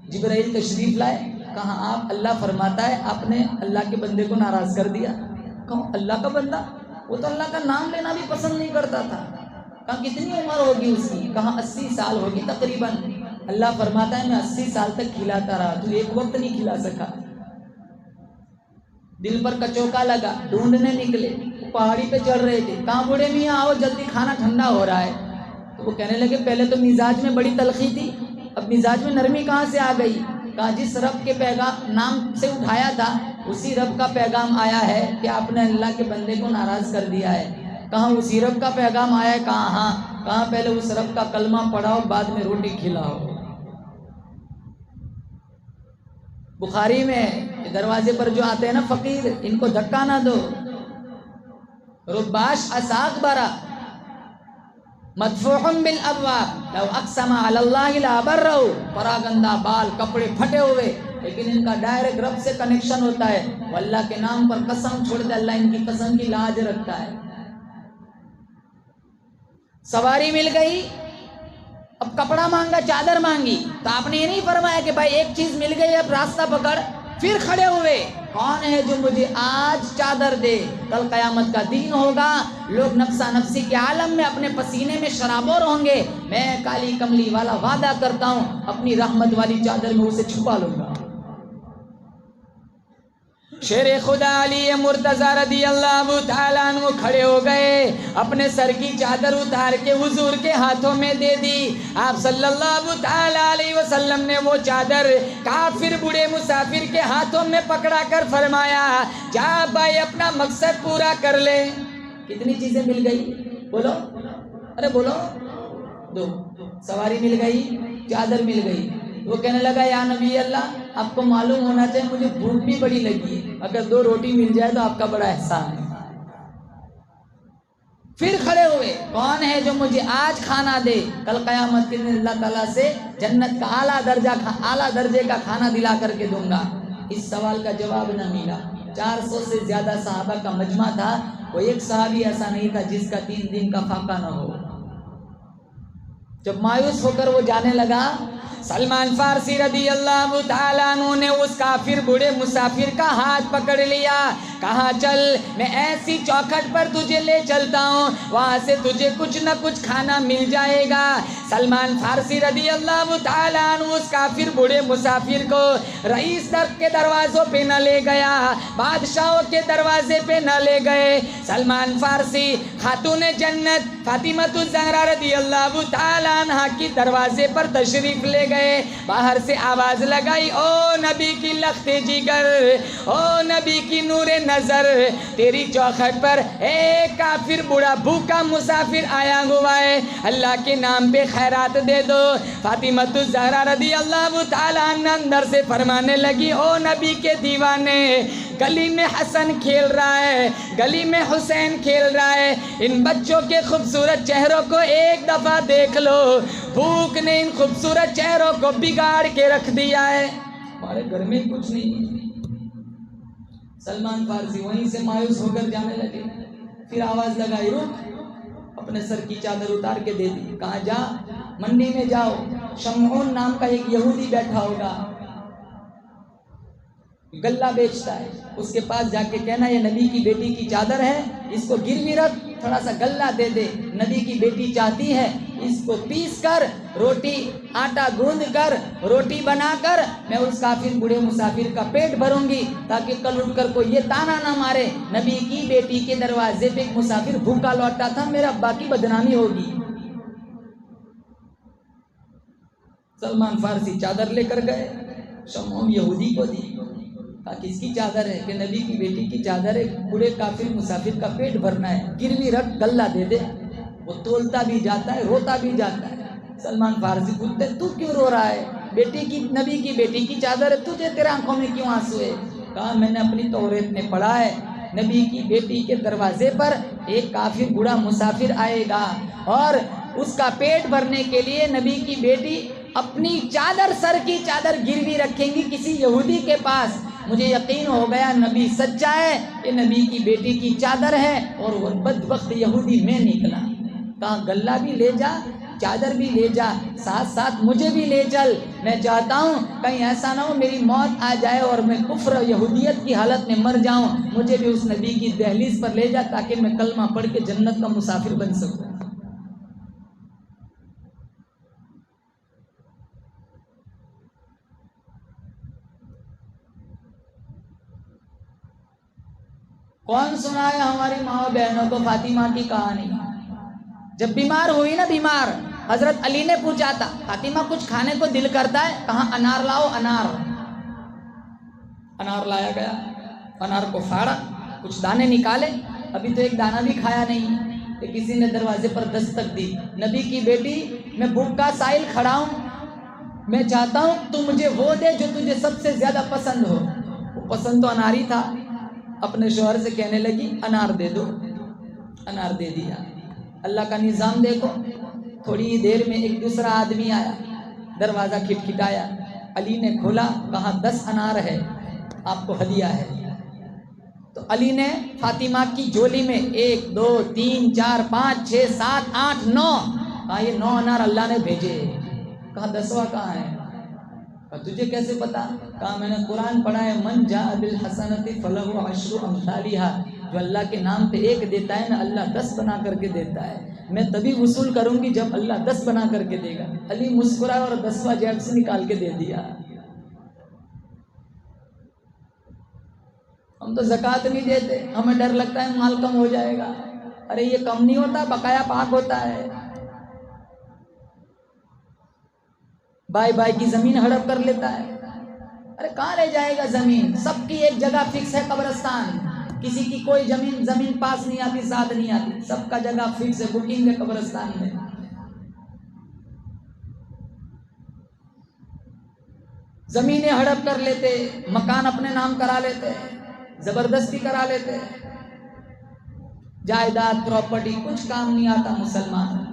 جبرائیل تشریف لائے، کہا آپ اللہ فرماتا ہے آپ نے اللہ کے بندے کو ناراض کر دیا۔ کہا اللہ کا بندہ؟ وہ تو اللہ کا نام لینا بھی پسند نہیں کرتا تھا۔ کہا کتنی عمر ہوگی اس کی؟ کہا 80 سال ہوگی تقریباً۔ اللہ فرماتا ہے میں 80 سال تک کھلاتا رہا، تو ایک وقت نہیں کھلا سکا۔ دل پر کچوکا لگا، ڈھونڈنے نکلے، پہاڑی پہ چڑھ رہے تھے، کہاں بوڑھے میاں آؤ جلدی کھانا ٹھنڈا ہو رہا ہے۔ تو وہ کہنے لگے پہلے تو مزاج میں بڑی تلخی تھی، اب مزاج میں نرمی کہاں سے آ گئی؟ کہا جس رب کے پیغام نام سے اٹھایا تھا اسی رب کا پیغام آیا ہے کہ آپ نے اللہ کے بندے کو ناراض کر دیا ہے۔ کہاں اسی رب کا پیغام آیا ہے؟ کہاں ہاں۔ کہاں پہلے اس رب کا کلمہ پڑھاؤ بعد میں روٹی کھلاؤ۔ بخاری میں دروازے پر جو آتے ہیں نا فقیر، ان کو دھکا نہ دو۔ رباش اساق برا مدفوع بالابواب لو اقسم علی اللہ لابرہ، پراگندہ بال، کپڑے پھٹے ہوئے، لیکن ان کا ڈائریکٹ رب سے کنیکشن ہوتا ہے، وہ اللہ کے نام پر قسم چھوڑتے اللہ ان کی قسم کی لاج رکھتا ہے۔ سواری مل گئی، اب کپڑا مانگا، چادر مانگی، تو آپ نے یہ نہیں فرمایا کہ بھائی ایک چیز مل گئی اب راستہ پکڑ، پھر کھڑے ہوئے، کون ہے جو مجھے آج چادر دے؟ کل قیامت کا دن ہوگا، لوگ نفسا نفسی کے عالم میں اپنے پسینے میں شرابور ہوں گے، میں کالی کملی والا وعدہ کرتا ہوں اپنی رحمت والی چادر میں اسے چھپا لوں گا۔ شیر خدا علی مرتضی رضی اللہ تعالیٰ عنہ کھڑے ہو گئے، اپنے سر کی چادر اتار کے حضور کے ہاتھوں میں دے دی۔ آپ صلی اللہ تعالیٰ علیہ وسلم نے وہ چادر کافر بوڑھے مسافر کے ہاتھوں میں پکڑا کر فرمایا جا بھائی اپنا مقصد پورا کر لے۔ کتنی چیزیں مل گئی؟ بولو، ارے بولو، دو، سواری مل گئی، چادر مل گئی۔ وہ کہنے لگا یا نبی اللہ آپ کو معلوم ہونا چاہیے مجھے بھوک بھی بڑی لگی ہے، اگر 2 روٹی مل جائے تو آپ کا بڑا احسان ہے۔ پھر کھڑے ہوئے، کون ہے جو مجھے آج کھانا دے؟ کل قیامت کے دن اللہ تعالیٰ سے جنت کا اعلیٰ درجے کا کھانا دلا کر کے دوں گا۔ اس سوال کا جواب نہ ملا۔ 400 سے زیادہ صحابہ کا مجمع تھا، کوئی ایک صحابی ایسا نہیں تھا جس کا 3 دن کا فاقہ نہ ہو۔ جب مایوس ہو کر وہ جانے لگا، سلمان فارسی رضی اللہ تعالیٰ عنہ نے اس کافر بوڑھے مسافر کا ہاتھ پکڑ لیا، کہا چل میں ایسی چوکھٹ پر تجھے لے چلتا ہوں، وہاں سے تجھے کچھ نہ کچھ کھانا مل جائے گا۔ سلمان فارسی رضی اللہ تعالیٰ عنہ اس کافر بوڑھے مسافر کو رئیس در کے دروازوں پہ نہ لے گیا، بادشاہوں کے دروازے پہ نہ لے گئے۔ سلمان فارسی خاتون جنت فاطمہ الزہرا رضی اللہ تعالیٰ عنہ کی دروازے پر تشریف لے گئے، باہر سے آواز لگائی او نبی کی لخت جگر، او نبی کی نور نظر، تیری چوکھٹ پر ایک کافر بوڑھا بھوکا مسافر آیا ہوا ہے، اللہ کے نام پہ خیرات دے دو۔ فاطمہ الزہرا رضی اللہ تعالیٰ عنہ اندر سے فرمانے لگی او نبی کے دیوانے، گلی میں حسن کھیل رہا ہے، گلی میں حسین کھیل رہا ہے، ان بچوں کے خوبصورت چہروں کو ایک دفعہ دیکھ لو، بھوک نے ان خوبصورت چہروں کو بگاڑ کے رکھ دیا ہے، ہمارے گھر میں کچھ نہیں ہے۔ سلمان فارسی وہیں سے مایوس ہو کر جانے لگے، پھر آواز لگائی رک، اپنے سر کی چادر اتار کے دے دی، کہا جا منڈی میں جاؤ، شمعون نام کا ایک یہودی بیٹھا ہوگا، گلہ بیچتا ہے، اس کے پاس جا کے کہنا یہ نبی کی بیٹی کی چادر ہے، اس کو گروی رکھ، تھوڑا سا گلہ دے دے، نبی کی بیٹی چاہتی ہے اس کو پیس کر روٹی آٹا گوندھ کر روٹی بنا کر میں اس کافر بوڑھے مسافر کا پیٹ بھروں گی تاکہ کل اٹھ کر کوئی یہ تانا نہ مارے نبی کی بیٹی کے دروازے پہ ایک مسافر بھوکا لوٹا تھا، میرا ابا کی بدنامی ہوگی۔ سلمان فارسی چادر لے کر گئے، شمعون یہودی کو دی، کہا کس کی چادر ہے؟ کہ نبی کی بیٹی کی چادر ہے، بوڑھے کافر مسافر کا پیٹ بھرنا ہے، گروی رکھ غلہ دے دے۔ وہ تولتا بھی جاتا ہے، روتا بھی جاتا ہے۔ سلمان فارسی پوچھتے تو کیوں رو رہا ہے؟ بیٹی کی، نبی کی بیٹی کی چادر ہے، تجھے تیرے آنکھوں میں کیوں آنسو ہے؟ کہا میں نے اپنی توریت میں پڑھا ہے نبی کی بیٹی کے دروازے پر ایک کافر بوڑھا مسافر آئے گا اور اس کا پیٹ بھرنے کے لیے نبی کی بیٹی اپنی چادر، سر کی چادر گروی رکھیں گی کسی یہودی کے پاس۔ مجھے یقین ہو گیا نبی سچا ہے، یہ نبی کی بیٹی کی چادر ہے، اور وہ بدبخت یہودی میں نکلا۔ کہا غلہ بھی لے جا، چادر بھی لے جا، ساتھ ساتھ مجھے بھی لے چل۔ میں چاہتا ہوں کہیں ایسا نہ ہو میری موت آ جائے اور میں کفر و یہودیت کی حالت میں مر جاؤں، مجھے بھی اس نبی کی دہلیز پر لے جا تاکہ میں کلمہ پڑھ کے جنت کا مسافر بن سکوں۔ کون سنائے ہماری ماں و بہنوں کو فاطمہ کی کہانی؟ جب بیمار ہوئی نا، بیمار، حضرت علی نے پوچھا تھا فاطمہ کچھ کھانے کو دل کرتا ہے؟ کہاں انار لاؤ، انار۔ انار لایا گیا، انار کو پھاڑا، کچھ دانے نکالے، ابھی تو ایک دانہ بھی کھایا نہیں کہ کسی نے دروازے پر دستک دی۔ نبی کی بیٹی میں بھوک کا سائل کھڑا ہوں، میں چاہتا ہوں تو مجھے وہ دے جو تجھے سب سے زیادہ پسند ہو۔ وہ پسند تو انار ہی تھا۔ اپنے شوہر سے کہنے لگی انار دے دو، انار دے دیا۔ اللہ کا نظام دیکھو، تھوڑی ہی دیر میں ایک دوسرا آدمی آیا، دروازہ کھٹکھٹایا، علی نے کھولا، کہا 10 انار ہے، آپ کو ہدیہ ہے۔ تو علی نے فاطمہ کی جولی میں 1 2 3 4 5 6 7 8 9، کہا یہ 9 انار اللہ نے بھیجے۔ کہا 10واں کہاں ہے؟ کہا تجھے کیسے پتا؟ کہا میں نے قرآن پڑھا ہے، من جاء بالحسنۃ فلہ عشر امثالھا، جو اللہ کے نام پہ 1 دیتا ہے نا، اللہ 10 بنا کر کے دیتا ہے۔ میں تبھی وصول کروں گی جب اللہ 10 بنا کر کے دے گا۔ علی مسکرا اور 10واں جیب سے نکال کے دے دیا۔ ہم تو زکوٰۃ نہیں دیتے، ہمیں ڈر لگتا ہے مال کم ہو جائے گا۔ ارے یہ کم نہیں ہوتا، بقایا پاک ہوتا ہے۔ بائی بائی کی زمین ہڑپ کر لیتا ہے۔ ارے کہاں لے جائے گا زمین؟ سب کی ایک جگہ فکس ہے، قبرستان۔ کسی کی کوئی زمین پاس نہیں آتی، ساتھ نہیں آتی، سب کا جگہ فکس ہے، بکنگ ہے قبرستان میں۔ زمینیں ہڑپ کر لیتے، مکان اپنے نام کرا لیتے، زبردستی کرا لیتے، جائیداد پراپرٹی کچھ کام نہیں آتا مسلمان۔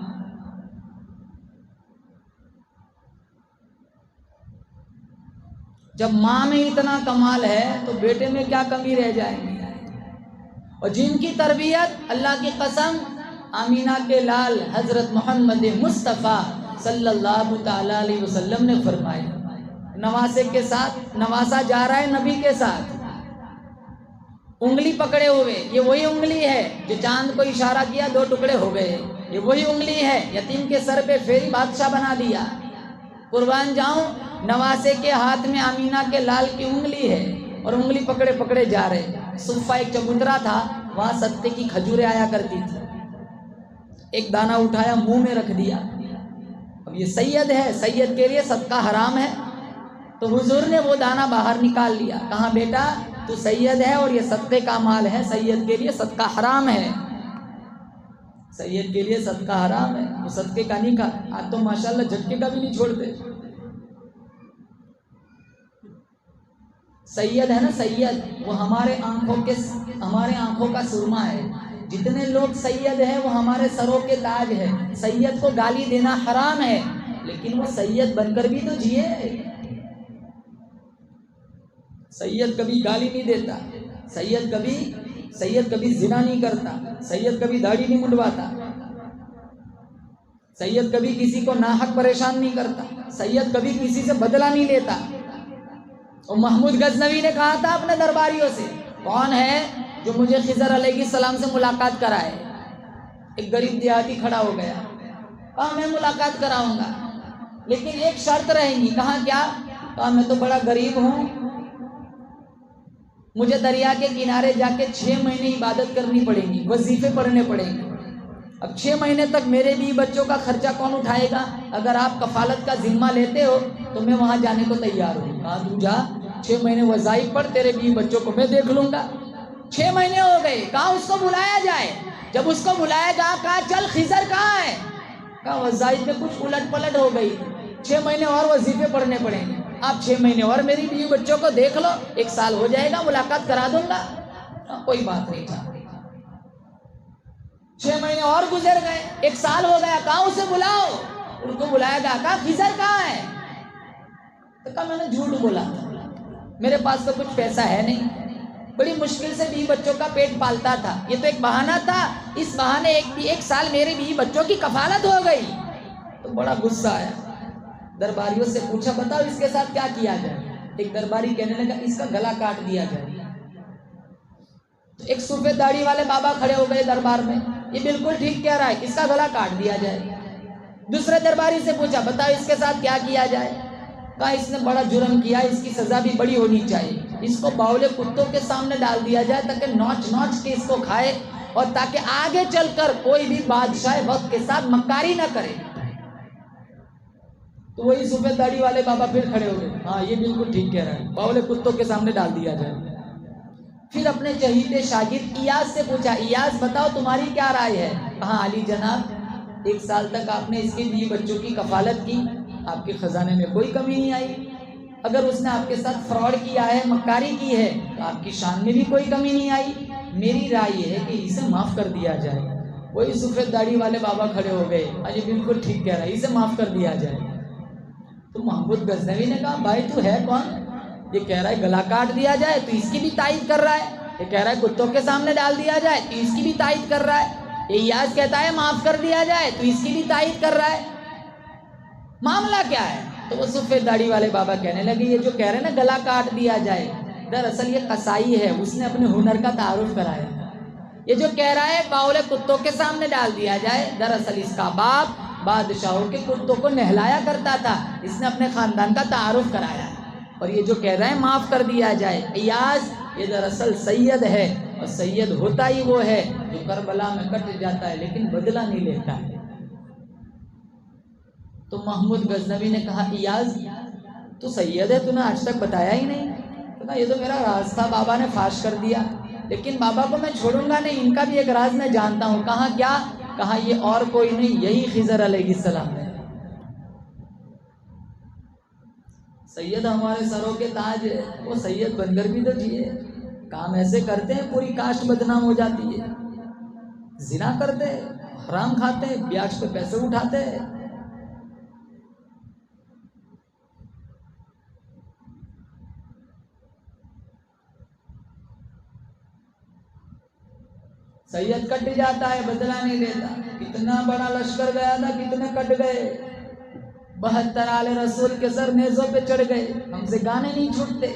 جب ماں میں اتنا کمال ہے تو بیٹے میں کیا کمی رہ جائے گی؟ اور جن کی تربیت اللہ کی قسم آمینہ کے لال حضرت محمد مصطفیٰ صلی اللہ تعالی علیہ وسلم نے فرمائی، نواسے کے ساتھ نواسا جا رہا ہے نبی کے ساتھ، انگلی پکڑے ہوئے، یہ وہی انگلی ہے جو چاند کو اشارہ کیا 2 ٹکڑے ہو گئے، یہ وہی انگلی ہے یتیم کے سر پہ پھیری بادشاہ بنا دیا۔ قربان جاؤں، نواسے کے ہاتھ میں آمینہ کے لال کی انگلی ہے اور انگلی پکڑے پکڑے جا رہے۔ صفہ ایک چبوترا تھا، وہاں صدقے کی کھجوریں آیا کرتی تھی، ایک دانہ اٹھایا منہ میں رکھ دیا۔ اب یہ سید ہے، سید کے لیے صدقہ حرام ہے، تو حضور نے وہ دانہ باہر نکال لیا، کہا بیٹا تو سید ہے اور یہ صدقے کا مال ہے، سید کے لیے صدقہ حرام ہے، سید کے لیے صدقہ حرام ہے، وہ صدقے کا نہیں کہا۔ آج تو ماشاءاللہ جھٹکے کا بھی نہیں چھوڑتے۔ سید ہے نا، سید، وہ ہمارے آنکھوں کا سرما ہے۔ جتنے لوگ سید ہیں وہ ہمارے سروں کے تاج ہے۔ سید کو گالی دینا حرام ہے، لیکن وہ سید بن کر بھی تو جیے۔ سید کبھی گالی نہیں دیتا، سید کبھی زنا نہیں کرتا، سید کبھی داڑھی نہیں منڈواتا، سید کبھی کسی کو ناحق پریشان نہیں کرتا، سید کبھی کسی سے بدلہ نہیں لیتا۔ اور محمود غزنوی نے کہا تھا اپنے درباریوں سے، کون ہے جو مجھے خضر علیہ السلام سے ملاقات کرائے؟ ایک غریب دیہاتی کھڑا ہو گیا، کہا میں ملاقات کراؤں گا، لیکن ایک شرط رہے گی۔ کہا کیا؟ کہا میں تو بڑا غریب ہوں، مجھے دریا کے کنارے جا کے 6 مہینے عبادت کرنی پڑے گی، وظیفے پڑھنے پڑیں گے۔ اب 6 مہینے تک میرے بھی بچوں کا خرچہ کون اٹھائے گا؟ اگر آپ کفالت کا ذمہ لیتے ہو تو میں وہاں جانے کو تیار ہوں۔ کہا تو جا، 6 مہینے وظائف پڑھ، تیرے بھی بچوں کو میں دیکھ لوں گا۔ 6 مہینے ہو گئے، کہا اس کو بلایا جائے۔ جب اس کو بلایا گیا، کہا چل خضر کہاں ہے؟ کہا وظائف میں کچھ الٹ پلٹ ہو گئی، 6 مہینے اور وظیفے پڑھنے پڑیں گے، آپ 6 مہینے اور میری بیوی بچوں کو دیکھ لو، 1 سال ہو جائے گا، ملاقات کرا دوں گا۔ کوئی بات نہیں تھا۔ 6 مہینے اور گزر گئے، 1 سال ہو گیا، کہا اسے بلاؤ۔ ان کو بلایا گیا، کہا خضر کہاں ہے؟ تو کہا میں نے جھوٹ بولا تھا، میرے پاس تو کچھ پیسہ ہے نہیں، بڑی مشکل سے بیوی بچوں کا پیٹ پالتا تھا، یہ تو ایک بہانہ تھا، اس بہانے 1 سال میرے بیوی بچوں کی کفالت ہو گئی۔ تو بڑا غصہ آیا، درباریوں سے پوچھا بتاؤ اس کے ساتھ کیا کیا جائے؟ ایک درباری کہنے لگا اس کا گلا کاٹ دیا جائے۔ تو ایک سفید داڑھی والے بابا کھڑے ہو گئے دربار میں، یہ بالکل ٹھیک کہہ رہا ہے، اس کا گلا کاٹ دیا جائے۔ دوسرے درباری سے پوچھا بتاؤ اس کے ساتھ کیا کیا جائے؟ کہا اس نے بڑا جرم کیا، اس کی سزا بھی بڑی ہونی چاہیے، اس کو باولے کتوں کے سامنے ڈال دیا جائے تاکہ نوچ نوچ کے اس کو کھائے، اور تاکہ آگے چل کر کوئی بھی بادشاہ وقت کے ساتھ مکاری نہ کرے۔ تو وہی سفید داڑھی والے بابا پھر کھڑے ہو گئے، ہاں یہ بالکل ٹھیک کہہ رہا ہے، باولے کتوں کے سامنے ڈال دیا جائے۔ پھر اپنے چہیتے شاگرد ایاز سے پوچھا ایاز بتاؤ تمہاری کیا رائے ہے؟ کہا علی جناب 1 سال تک آپ نے اس کے بیوی بچوں کی کفالت کی، آپ کے خزانے میں کوئی کمی نہیں آئی، اگر اس نے آپ کے ساتھ فراڈ کیا ہے، مکاری کی ہے، تو آپ کی شان میں بھی کوئی کمی نہیں آئی، میری رائے یہ ہے کہ اسے معاف کر دیا جائے۔ وہی سفید داڑھی والے بابا کھڑے ہو گئے، یہ بالکل ٹھیک کہہ رہا ہے، اسے معاف کر دیا جائے۔ تو محمود غزنوی نے کہا بھائی تو ہے کون؟ یہ کہہ رہا ہے گلا کاٹ دیا جائے تو اس کی بھی تائید کر رہا ہے، یہ کہہ رہا ہے کتوں کے سامنے ڈال دیا جائے تو اس کی بھی تائید کر رہا ہے، ایاز کہتا ہے معاف کر دیا جائے تو اس کی بھی تائید کر رہا ہے، معاملہ کیا ہے؟ تو وہ سفید داڑھی والے بابا کہنے لگے یہ جو کہہ رہے ہیں نا گلا کاٹ دیا جائے، دراصل یہ قصائی ہے، اس نے اپنے ہنر کا تعارف کرایا۔ یہ جو کہہ رہا ہے باولے کتوں کے سامنے ڈال دیا جائے، دراصل اس کا باپ بادشاہوں کے کتوں کو نہلایا کرتا تھا، اس نے اپنے خاندان کا تعارف کرایا ہے۔ اور یہ جو کہہ رہے ہیں معاف کر دیا جائے، ایاز یہ دراصل سید ہے، اور سید ہوتا ہی وہ ہے جو کربلا میں کٹ جاتا ہے لیکن بدلہ نہیں لیتا ہے۔ تو محمود غزنوی نے کہا ایاز تو سید ہے، تو نے آج تک بتایا ہی نہیں۔ کہا یہ تو میرا راز تھا، بابا نے فاش کر دیا، لیکن بابا کو میں چھوڑوں گا نہیں، ان کا بھی ایک راز میں جانتا ہوں۔ کہا کیا؟ کہا یہ اور کوئی نہیں، یہی خضر علیہ السلام ہے۔ سید ہمارے سروں کے تاج ہے، وہ سید بن کر بھی تو جیے، کام ایسے کرتے ہیں پوری کاسٹ بدنام ہو جاتی ہے، زنا کرتے ہیں، حرام کھاتے ہیں، بیاج پہ پیسے اٹھاتے ہیں۔ سید کٹ جاتا ہے، بدلہ نہیں لیتا۔ کتنا بڑا لشکر گیا تھا، کتنے کٹ گئے، 72 آل رسول کے سر نیزوں پہ چڑھ گئے۔ ہم سے گانے نہیں چھوٹتے،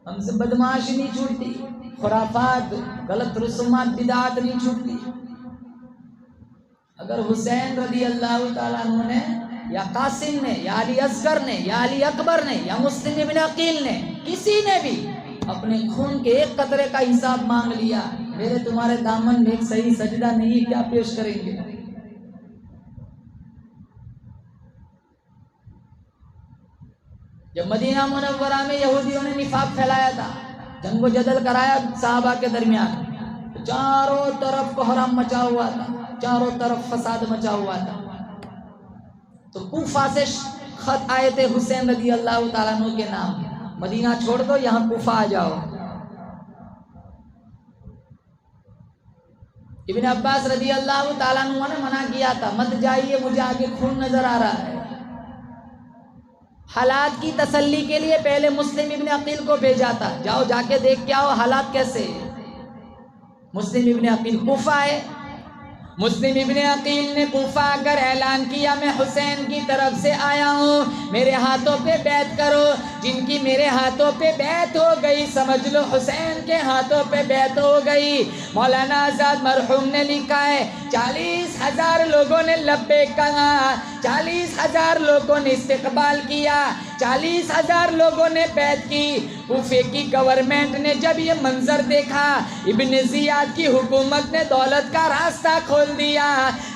ہم سے بدمعاشی نہیں چھوٹتی، خرافات غلط رسومات بدعات نہیں چھوٹتی۔ اگر حسین رضی اللہ تعالیٰ عنہ نے یا قاسم نے یا علی اصغر نے یا علی اکبر نے یا مسلم ابن عقیل نے کسی نے بھی اپنے خون کے ایک قطرے کا حساب مانگ لیا، میرے تمہارے دامن میں ایک صحیح سجدہ نہیں، کیا پیش کریں گے؟ جب مدینہ منورہ میں یہودیوں نے نفاق پھیلایا تھا، جنگ و جدل کرایا صحابہ کے درمیان، چاروں طرف کوہرام مچا ہوا تھا، چاروں طرف فساد مچا ہوا تھا، تو کوفہ سے خط آئے تھے حسین رضی اللہ تعالیٰ عنہ کے نام، مدینہ چھوڑ دو یہاں کوفہ آ جاؤ۔ ابن عباس رضی اللہ تعالیٰ عنہ نے منع کیا تھا، مت جائیے مجھے آگے خون نظر آ رہا ہے۔ حالات کی تسلی کے لیے پہلے مسلم ابن عقیل کو بھیجا تھا، جاؤ جا کے دیکھ کے آؤ حالات کیسے۔ مسلم ابن عقیل کوفہ ہے، مسلم ابن عقیل نے کوفہ آ کر اعلان کیا میں حسین کی طرف سے آیا ہوں، میرے ہاتھوں پہ بیعت کرو۔ جن کی میرے ہاتھوں پہ بیعت ہو گئی، سمجھ لو حسین کے ہاتھوں پہ بیعت ہو گئی۔ مولانا آزاد مرحوم نے لکھا ہے 40,000 لوگوں نے لبیک کہا، 40,000 لوگوں نے استقبال کیا، 40,000 لوگوں نے بیعت کی۔ کوفے کی گورنمنٹ نے جب یہ منظر دیکھا، ابن زیاد کی حکومت نے دولت کا راستہ کھول دیا۔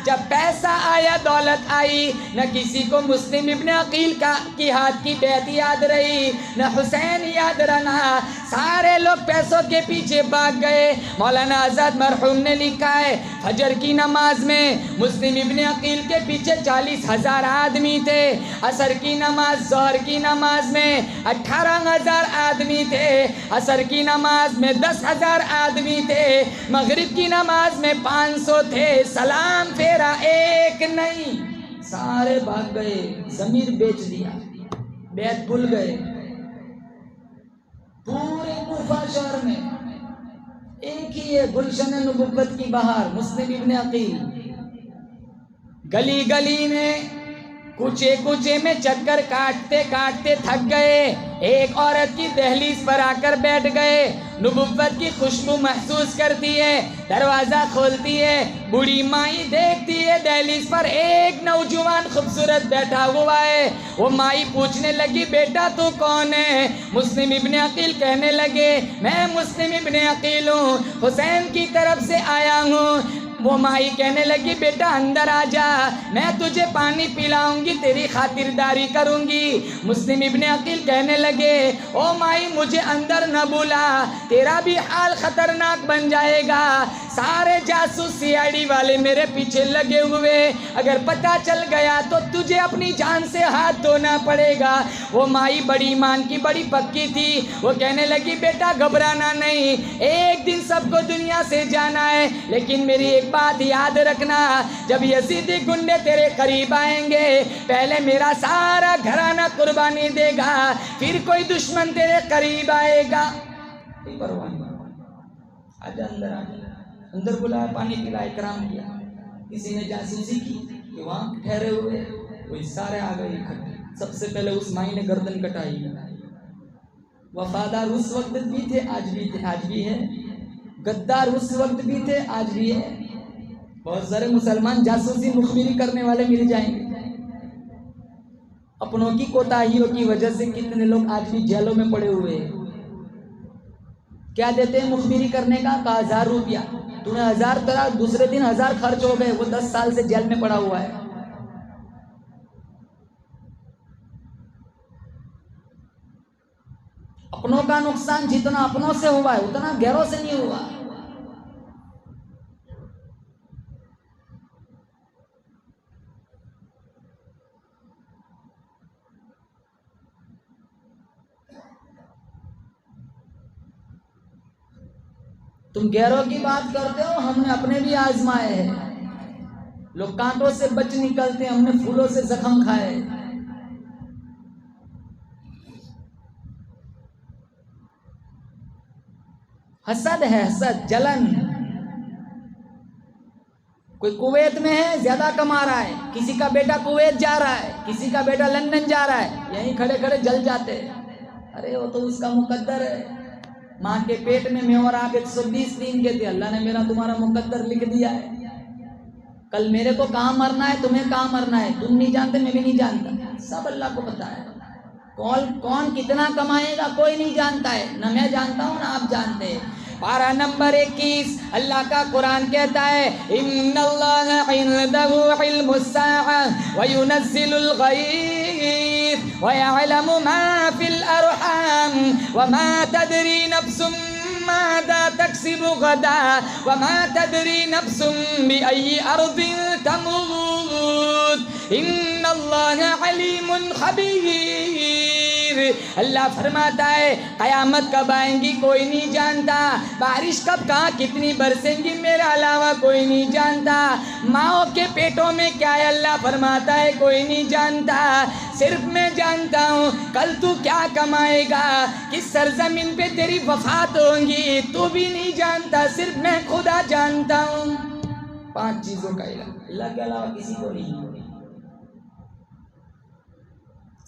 جب پیسہ آیا، دولت آئی، نہ کسی کو مسلم ابن عقیل کی ہاتھ کی بیعت یاد رہی، نہ حسین یاد رہا، سارے لوگ پیسوں کے پیچھے بھاگ گئے۔ مولانا آزاد مرحوم نے لکھا ہے فجر کی نماز میں مسلم ابن عقیل کے پیچھے 40,000 آدمی تھے، عصر کی نماز، ظہر کی نماز میں 18,000 آدمی تھے، عصر کی نماز میں 10,000 آدمی تھے، مغرب کی نماز میں 500 تھے، سلام پھیرا ایک نہیں، سارے بھاگ گئے، ضمیر بیچ دیا، بیعت بھول گئے۔ پورے کوفہ شہر میں ایک ہی ہے گلشن نبوت کی بہار، مسلم ابن عقیل۔ گلی گلی میں، کوچے کوچے میں چکر کاٹتے کاٹتے تھک گئے، ایک عورت کی دہلیز پر آ کر بیٹھ گئے، نبوت کی خوشبو محسوس کرتی ہے، دروازہ کھولتی ہے، بوڑھی مائی دیکھتی ہے دہلیز پر ایک نوجوان خوبصورت بیٹھا ہوا ہے۔ وہ مائی پوچھنے لگی بیٹا تو کون ہے؟ مسلم ابن عقیل کہنے لگے میں مسلم ابن عقیل ہوں، حسین کی طرف سے آیا ہوں۔ وہ مائی کہنے لگی بیٹا اندر آ جا، میں تجھے پانی پلاؤں گی، تیری خاطرداری کروں گی۔ مسلم ابن عقیل کہنے لگے او مائی مجھے اندر نہ بولا، تیرا بھی حال خطرناک بن جائے گا، سارے جاسوس سی آئی ڈی والے میرے پیچھے لگے ہوئے، اگر پتہ چل گیا تو تجھے اپنی جان سے ہاتھ دھونا پڑے گا۔ وہ مائی بڑی ایمان کی بڑی پکی تھی، وہ کہنے لگی بیٹا گھبرانا نہیں، ایک دن سب کو دنیا سے جانا ہے، لیکن میری ایک بات یاد رکھنا، جب یزیدی گنڈے تیرے قریب آئیں گے پہلے میرا سارا گھرانہ قربانی دے گا، پھر کوئی دشمن تیرے قریب آئے گا۔ آجا اندر آجا، اندر بلایا، پانی پلایا، اکرام کیا۔ کسی نے جاسوسی کی کہ وہاں ٹھہرے ہوئے وہی سارے آ گئے اکٹھے، سب سے پہلے اس مائی نے گردن کٹائی۔ وفادار اس وقت بھی تھے، آج بھی تھے، آج بھی ہے، غدار اس وقت بھی تھے، آج بھی ہے۔ بہت سارے مسلمان جاسوسی مخبری کرنے والے مل جائیں گے، اپنوں کی کوتاہیوں کی وجہ سے کتنے لوگ آج بھی جیلوں میں پڑے ہوئے ہیں۔ کیا دیتے ہیں مخبری کرنے کا؟ 1000 روپیہ، تو نے 1000 کرا، دوسرے دن 1000 خرچ ہو گئے، وہ 10 سال سے جیل میں پڑا ہوا ہے۔ اپنوں کا نقصان جتنا اپنوں سے ہوا ہے اتنا غیروں سے نہیں ہوا۔ تم غیروں کی بات کرتے ہو، ہم نے اپنے بھی آزمائے ہیں، لوگ کانٹوں سے بچ نکلتے ہیں، ہم نے پھولوں سے زخم کھائے۔ حسد ہے، حسد، جلن۔ کوئی کویت میں ہے، زیادہ کما رہا ہے، کسی کا بیٹا کویت جا رہا ہے، کسی کا بیٹا لندن جا رہا ہے، یہیں کھڑے کھڑے جل جاتے ہیں۔ ارے وہ تو اس کا مقدر ہے، ماں کے پیٹ میں اور آپ 120 دن کے تھے، اللہ نے میرا تمہارا مقدر لکھ دیا ہے، کل میرے کو کہاں مرنا ہے، تمہیں کہاں مرنا ہے، تم نہیں جانتے، میں بھی نہیں جانتا، سب اللہ کو پتا ہے۔ کون کتنا کمائے گا کوئی نہیں جانتا ہے، نہ میں جانتا ہوں نہ آپ جانتے ہیں۔ پارہ نمبر 21 اللہ کا قرآن کہتا ہے ان اللہ عنده علم الساعة وينزل الغیث ويعلم ما في الارحام وما تدری نفس ماذا تکسب غدا وما تدری نفس بأي ارض تموت ان اللہ علیم خبیر۔ اللہ فرماتا ہے قیامت کب آئیں گی کوئی نہیں جانتا، بارش کب کہاں کتنی برسیں گی میرے علاوہ کوئی نہیں جانتا، ماؤں کے پیٹوں میں کیا ہے اللہ فرماتا ہے کوئی نہیں جانتا، صرف میں جانتا ہوں کل تو کیا کمائے گا، کس سرزمین پہ تیری وفات ہوگی تو بھی نہیں جانتا، صرف میں خدا جانتا ہوں۔ 5 چیزوں کا علم اللہ کے علاوہ کسی کو نہیں۔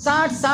60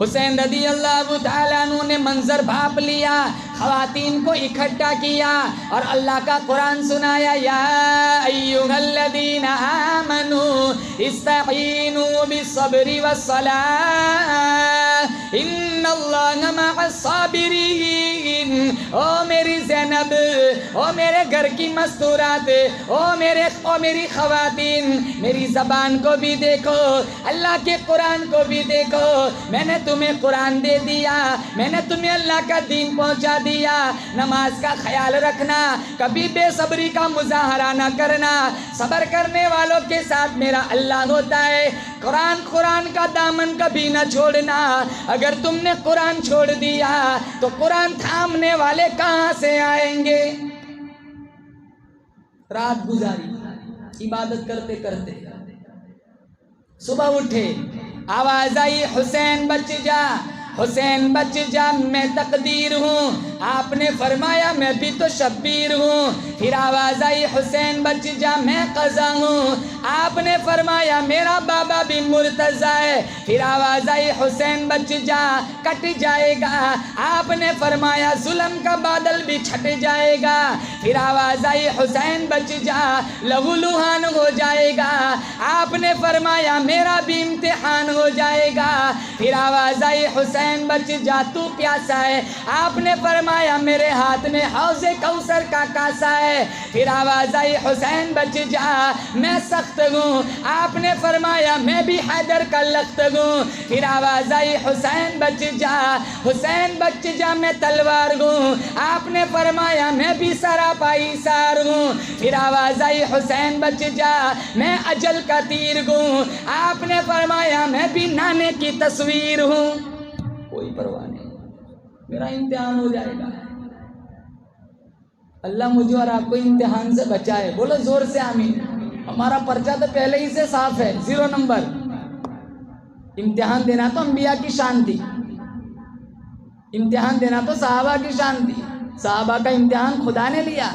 حسین رضی اللہ تعالیٰ عنہ نے منظر بھاپ لیا، خواتین کو اکٹھا کیا اور اللہ کا قرآن سنایا، یا ایھا الذین آمنوا استعینوا بالصبر والصلاۃ ان اللہ مع الصابرین۔ او میری زینب، او میرے گھر کی مستورات، او میری خواتین، میری زبان کو بھی دیکھو، اللہ کے قرآن کو بھی دیکھو۔ میں نے تمہیں قرآن دے دیا، میں نے تمہیں اللہ کا دین پہنچا دیا۔ نماز کا خیال رکھنا، کبھی بے صبری کا مظاہرہ نہ کرنا، صبر کرنے والوں کے ساتھ میرا اللہ ہوتا ہے۔ قرآن کا دامن کبھی نہ چھوڑنا، اگر تم نے قرآن چھوڑ دیا تو قرآن تھامنے والے کہاں سے آئیں گے؟ رات گزاری عبادت کرتے کرتے، صبح اٹھے، آواز آئی حسین بچ جا، حسین بچ جا، میں تقدیر ہوں۔ آپ نے فرمایا میں بھی تو شبیر ہوں۔ پھر آواز آئی حسین بچ جا، میں قضا ہوں۔ آپ نے فرمایا میرا بابا بھی مرتضی ہے۔ پھر آواز آئی حسین بچ جا، کٹ جائے گا۔ آپ نے فرمایا ظلم کا بادل بھی چھٹ جائے گا۔ پھر آواز آئی حسین بچ جا، لہو لہان ہو جائے گا۔ آپ نے فرمایا میرا بھی امتحان ہو جائے گا۔ پھر آواز آئی حسین بچ جا، تو پیاسا ہے۔ آپ نے فرمایا میرے ہاتھ میں حوض کوثر کا کاسا ہے۔ پھر آواز آئی حسین بچ جا، میں سخت ہوں۔ آپ نے فرمایا میں بھی حیدر کا لخت ہوں۔ پھر آواز آئی حسین بچ جا، حسین بچ جا، میں تلوار ہوں۔ آپ نے فرمایا میں بھی سراپا ایثار ہوں۔ پھر آواز آئی حسین بچ جا، میں اجل کا تیر ہوں۔ آپ نے فرمایا میں بھی نانے کی تصویر ہوں۔ کوئی پرواہ نہیں، میرا امتحان ہو جائے گا۔ اللہ مجھے اور آپ کو امتحان سے بچائے، بولو زور سے آمین۔ ہمارا پرچہ تو پہلے ہی سے صاف ہے، 0 نمبر۔ امتحان دینا تو انبیاء کی شان تھی، امتحان دینا تو صحابہ کی شان تھی۔ صحابہ کا امتحان خدا نے لیا،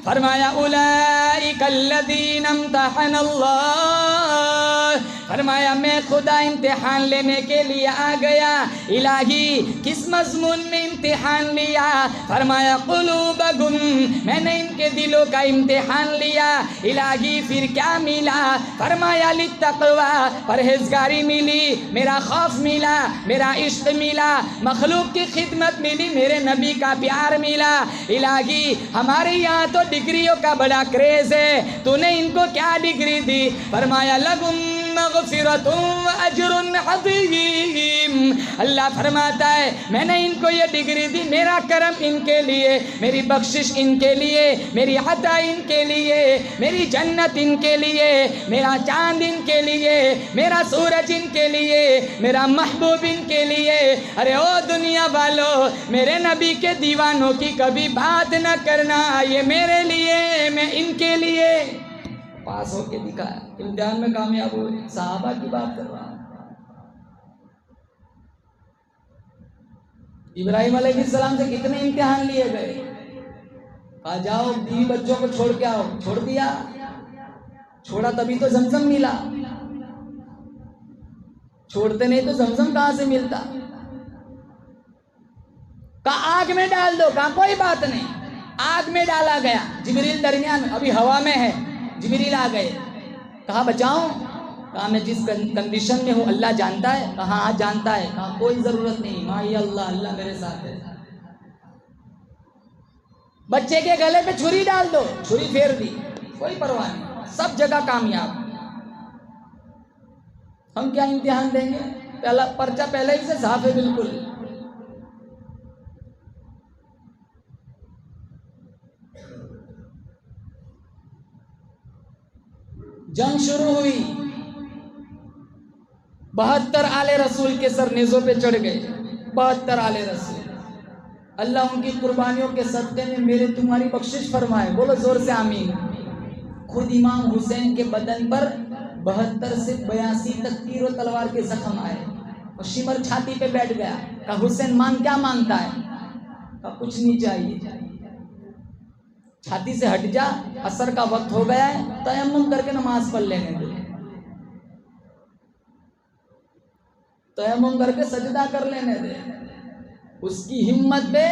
فرمایا اولئک الذین امتحن اللہ، فرمایا میں خدا امتحان لینے کے لیے آ گیا۔ الہی کس مضمون میں امتحان لیا؟ فرمایا قلوبکم، میں نے ان کے دلوں کا امتحان لیا۔ الہی پھر کیا ملا؟ فرمایا للتقوی، پرہیزگاری ملی، میرا خوف ملا، میرا عشق ملا، مخلوق کی خدمت ملی، میرے نبی کا پیار ملا۔ الہی ہمارے یہاں تو ڈگریوں کا بڑا کریز ہے، تو نے ان کو کیا ڈگری دی؟ فرمایا لہم مغفرۃ واجر عظیم، اللہ فرماتا ہے میں نے ان کو یہ ڈگری دی، میرا کرم ان کے لیے، میری بخشش ان کے لیے، میری عطا ان کے لیے، میری جنت ان کے لیے، میرا چاند ان کے لیے، میرا سورج ان کے لیے، میرا محبوب ان کے لیے۔ ارے او دنیا والو، میرے نبی کے دیوانوں کی کبھی بات نہ کرنا، یہ میرے لیے، میں ان کے لیے۔ پاس ہو کے دکھا، امتحان میں کامیاب ہوئے، صحابہ کی بات کر رہا ہوں۔ ابراہیم علیہ السلام سے کتنے امتحان لیے گئے، کہا جاؤ بیوی بچوں کو چھوڑ کے آؤ، چھوڑ دیا، چھوڑا تبھی تو زمزم ملا، چھوڑتے نہیں تو زمزم کہاں سے ملتا؟ کہا آگ میں ڈال دو، کہا کوئی بات نہیں، آگ میں ڈالا گیا، جبریل درمیان میں، ابھی ہوا میں ہے، جبریل آ گئے، کہا بچاؤں، کہا میں جس کنڈیشن میں ہوں اللہ جانتا ہے، کہا ہاں جانتا ہے، کہا کوئی ضرورت نہیں، مائی اللہ، اللہ میرے ساتھ ہے۔ بچے کے گلے پہ چھری ڈال دو، چھری پھیر دی، کوئی پرواہ نہیں، سب جگہ کامیاب۔ ہم کیا امتحان دیں گے؟ پہلا پرچہ پہلے ہی سے صاف ہے بالکل۔ جنگ شروع ہوئی، 72 آل رسول کے سر نیزوں پہ چڑھ گئے، 72 آل رسول۔ اللہ ان کی قربانیوں کے صدقے میں میرے تمہاری بخشش فرمائے، بولو زور سے آمین۔ خود امام حسین کے بدن پر 72 سے 82 تک تیر و تلوار کے زخم آئے، اور شمر چھاتی پہ بیٹھ گیا، کہا حسین کیا مانگتا ہے؟ کہا کچھ نہیں چاہیے، چھاتی سے ہٹ جا، عصر کا وقت ہو گیا ہے، تیمم کر کے نماز پڑھ لینے دے۔ تیمم کر کے سجدہ کر لینے دے. اس کی ہمت پہ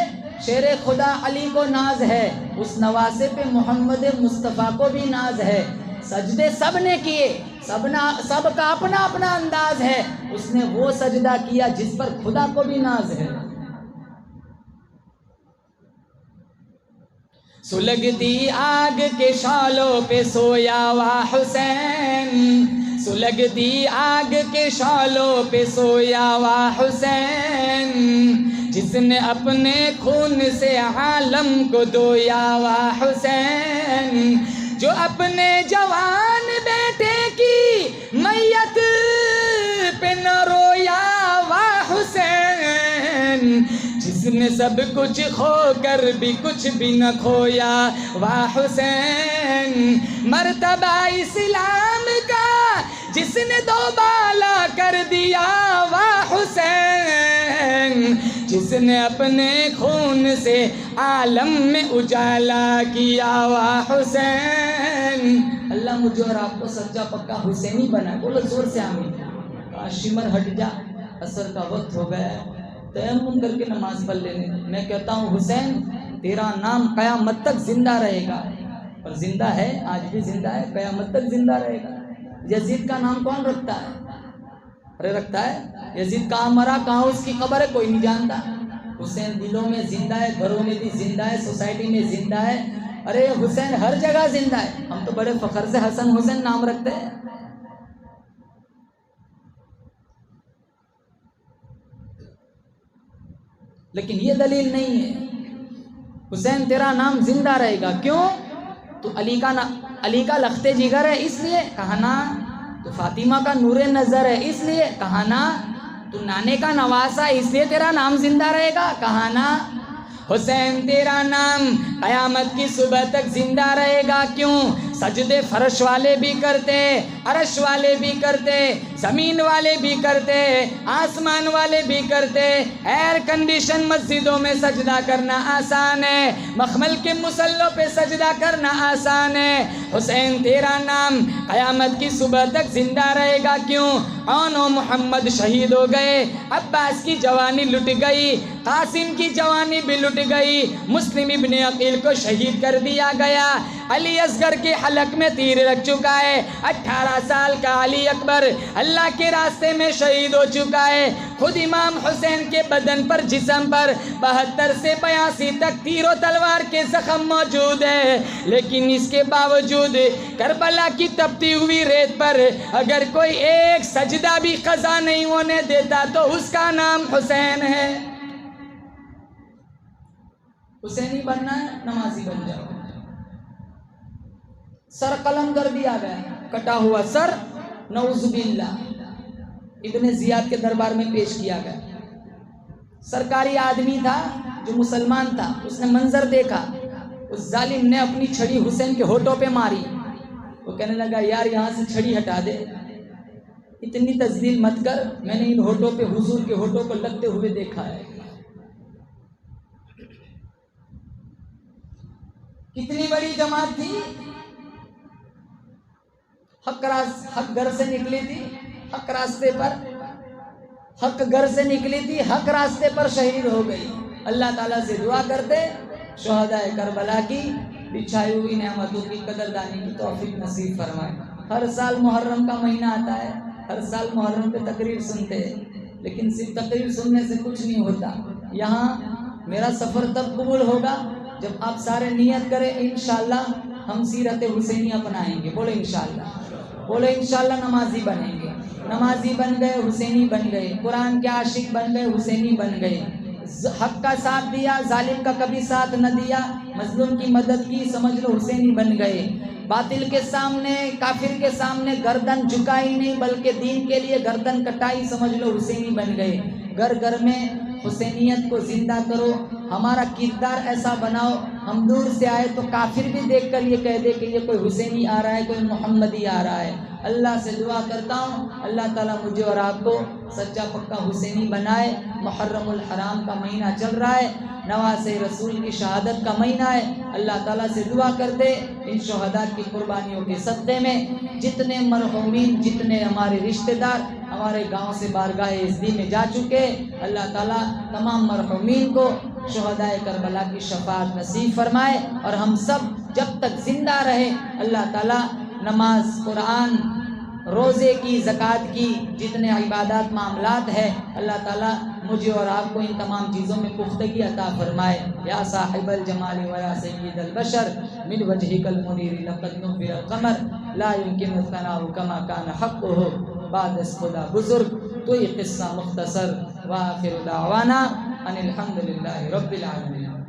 شیر خدا علی کو ناز ہے، اس نواسے پہ محمد مصطفیٰ کو بھی ناز ہے. سجدے سب نے کیے، سب کا اپنا اپنا انداز ہے. اس نے وہ سجدہ کیا جس پر خدا کو بھی ناز ہے. سلگتی آگ کے شالوں پہ سویا وا حسین، سلگتی آگ کے شالوں پہ سویا وا حسین، جس نے اپنے خون سے عالم کو دھویا وا حسین، جو اپنے جوان بیٹے کی میت پہ نہ رویا وا حسین، جس نے سب کچھ کھو کر بھی کچھ بھی نہ کھویا وا حسین، مرتبہ اسلام کا جس نے دوبالا کر دیا وا حسین، جس نے اپنے خون سے عالم میں اجالا کیا وا حسین. اللہ مجھے اور آپ کو سچا پکا حسینی بنا. بولو زور سے آمین. شمر ہٹ جا، عصر کا وقت ہو گیا ہے، تیمم کر کے نماز پڑھ لینے. میں کہتا ہوں حسین تیرا نام قیامت تک زندہ رہے گا، اور زندہ ہے، آج بھی زندہ ہے، قیامت تک زندہ رہے گا. یزید کا نام کون رکھتا ہے؟ ارے رکھتا ہے. یزید کہاں مرا، کہاں اس کی قبر ہے، کوئی نہیں جانتا. حسین دلوں میں زندہ ہے، گھروں میں بھی زندہ ہے، سوسائٹی میں زندہ ہے. ارے حسین ہر جگہ زندہ ہے. ہم تو بڑے فخر سے حسن حسین نام رکھتے ہیں. لیکن یہ دلیل نہیں ہے. حسین تیرا نام زندہ رہے گا. کیوں؟ تو علی کا لخت جگر ہے اس لیے کہانا. تو فاطمہ کا نور نظر ہے اس لیے کہانا. تو نانے کا نواسا اس لیے تیرا نام زندہ رہے گا کہانا. حسین تیرا نام قیامت کی صبح تک زندہ رہے گا. کیوں؟ سجدے فرش والے بھی کرتے، عرش والے بھی کرتے، زمین والے بھی کرتے، آسمان والے بھی کرتے. ایئر کنڈیشن مسجدوں میں سجدہ کرنا آسان ہے، مخمل کے مصلوں پہ سجدہ کرنا آسان ہے. حسین تیرا نام قیامت کی صبح تک زندہ رہے گا. کیوں؟ اون و محمد شہید ہو گئے، عباس کی جوانی لٹ گئی، قاسم کی جوانی بھی لٹ گئی، مسلم ابن عقیل کو شہید کر دیا گیا، علی اصغر کے حلق میں تیر لگ چکا ہے، 18 سال کا علی اکبر اللہ کے راستے میں شہید ہو چکا ہے. خود امام حسین کے بدن پر، جسم پر 72 سے 82 تک تیر و تلوار کے زخم موجود ہے. لیکن اس کے باوجود کربلا کی تپتی ہوئی ریت پر اگر کوئی ایک سجدہ بھی قضا نہیں ہونے دیتا تو اس کا نام حسین ہے. حسینی بننا ہے، نمازی بن جاؤ. سر قلم کر دیا گیا، کٹا ہوا سر، نعوذ باللہ، ابن زیاد کے دربار میں پیش کیا گیا. سرکاری آدمی تھا جو مسلمان تھا، اس نے منظر دیکھا، اس ظالم نے اپنی چھڑی حسین کے ہونٹوں پہ ماری. وہ کہنے لگا یار یہاں سے چھڑی ہٹا دے، اتنی تذلیل مت کر، میں نے ان ہونٹوں پہ حضور کے ہونٹوں کو لگتے ہوئے دیکھا ہے. کتنی بڑی جماعت تھی، حق گھر سے نکلی تھی، حق راستے پر، حق گھر سے نکلی تھی، حق راستے پر شہید ہو گئی. اللہ تعالیٰ سے دعا کرتے شہداء کربلا کی بچھائی ہوئی نعمتوں کی قدردانی کی توفیق نصیب فرمائے. ہر سال محرم کا مہینہ آتا ہے، ہر سال محرم پہ تقریر سنتے ہیں، لیکن صرف تقریر سننے سے کچھ نہیں ہوتا. یہاں میرا سفر تب قبول ہوگا جب آپ سارے نیت کریں انشاءاللہ ہم سیرت حسینی اپنائیں گے. بولے انشاءاللہ، بولے انشاءاللہ نمازی بنیں گے. نمازی بن گئے، حسینی بن گئے، قرآن کے عاشق بن گئے، حسینی بن گئے. حق کا ساتھ دیا، ظالم کا کبھی ساتھ نہ دیا، مظلوم کی مدد کی، سمجھ لو حسینی بن گئے. باطل کے سامنے، کافر کے سامنے گردن جھکائی نہیں بلکہ دین کے لیے گردن کٹائی، سمجھ لو حسینی بن گئے. گھر گھر میں حسینیت کو زندہ کرو، ہمارا کردار ایسا بناؤ، ہم دور سے آئے تو کافر بھی دیکھ کر یہ کہہ دے کہ یہ کوئی حسینی آ رہا ہے، کوئی محمدی آ رہا ہے. اللہ سے دعا کرتا ہوں اللہ تعالیٰ مجھے اور آپ کو سچا پکا حسینی بنائے. محرم الحرام کا مہینہ چل رہا ہے، نواسے رسول کی شہادت کا مہینہ ہے. اللہ تعالیٰ سے دعا کرتے ان شہداء کی قربانیوں کے صدقے میں جتنے مرحومین، جتنے ہمارے رشتہ دار ہمارے گاؤں سے بارگاہ ازدی میں جا چکے، اللہ تعالیٰ تمام مرحومین کو شہدائے کربلا کی شفاعت نصیب فرمائے، اور ہم سب جب تک زندہ رہے اللہ تعالیٰ نماز، قرآن، روزے کی، زکوٰۃ کی، جتنے عبادات معاملات ہے اللہ تعالیٰ مجھے اور آپ کو ان تمام چیزوں میں پختگی عطا فرمائے۔ یا صاحب الجمال و یا سید البشر من وجهك المنیر لقد نور القمر لا يمكن الثناء كما كان حقه بعد از خدا بزرگ تو یہ قصہ مختصر، وآخر دعوانا ان الحمد للہ رب العالمین۔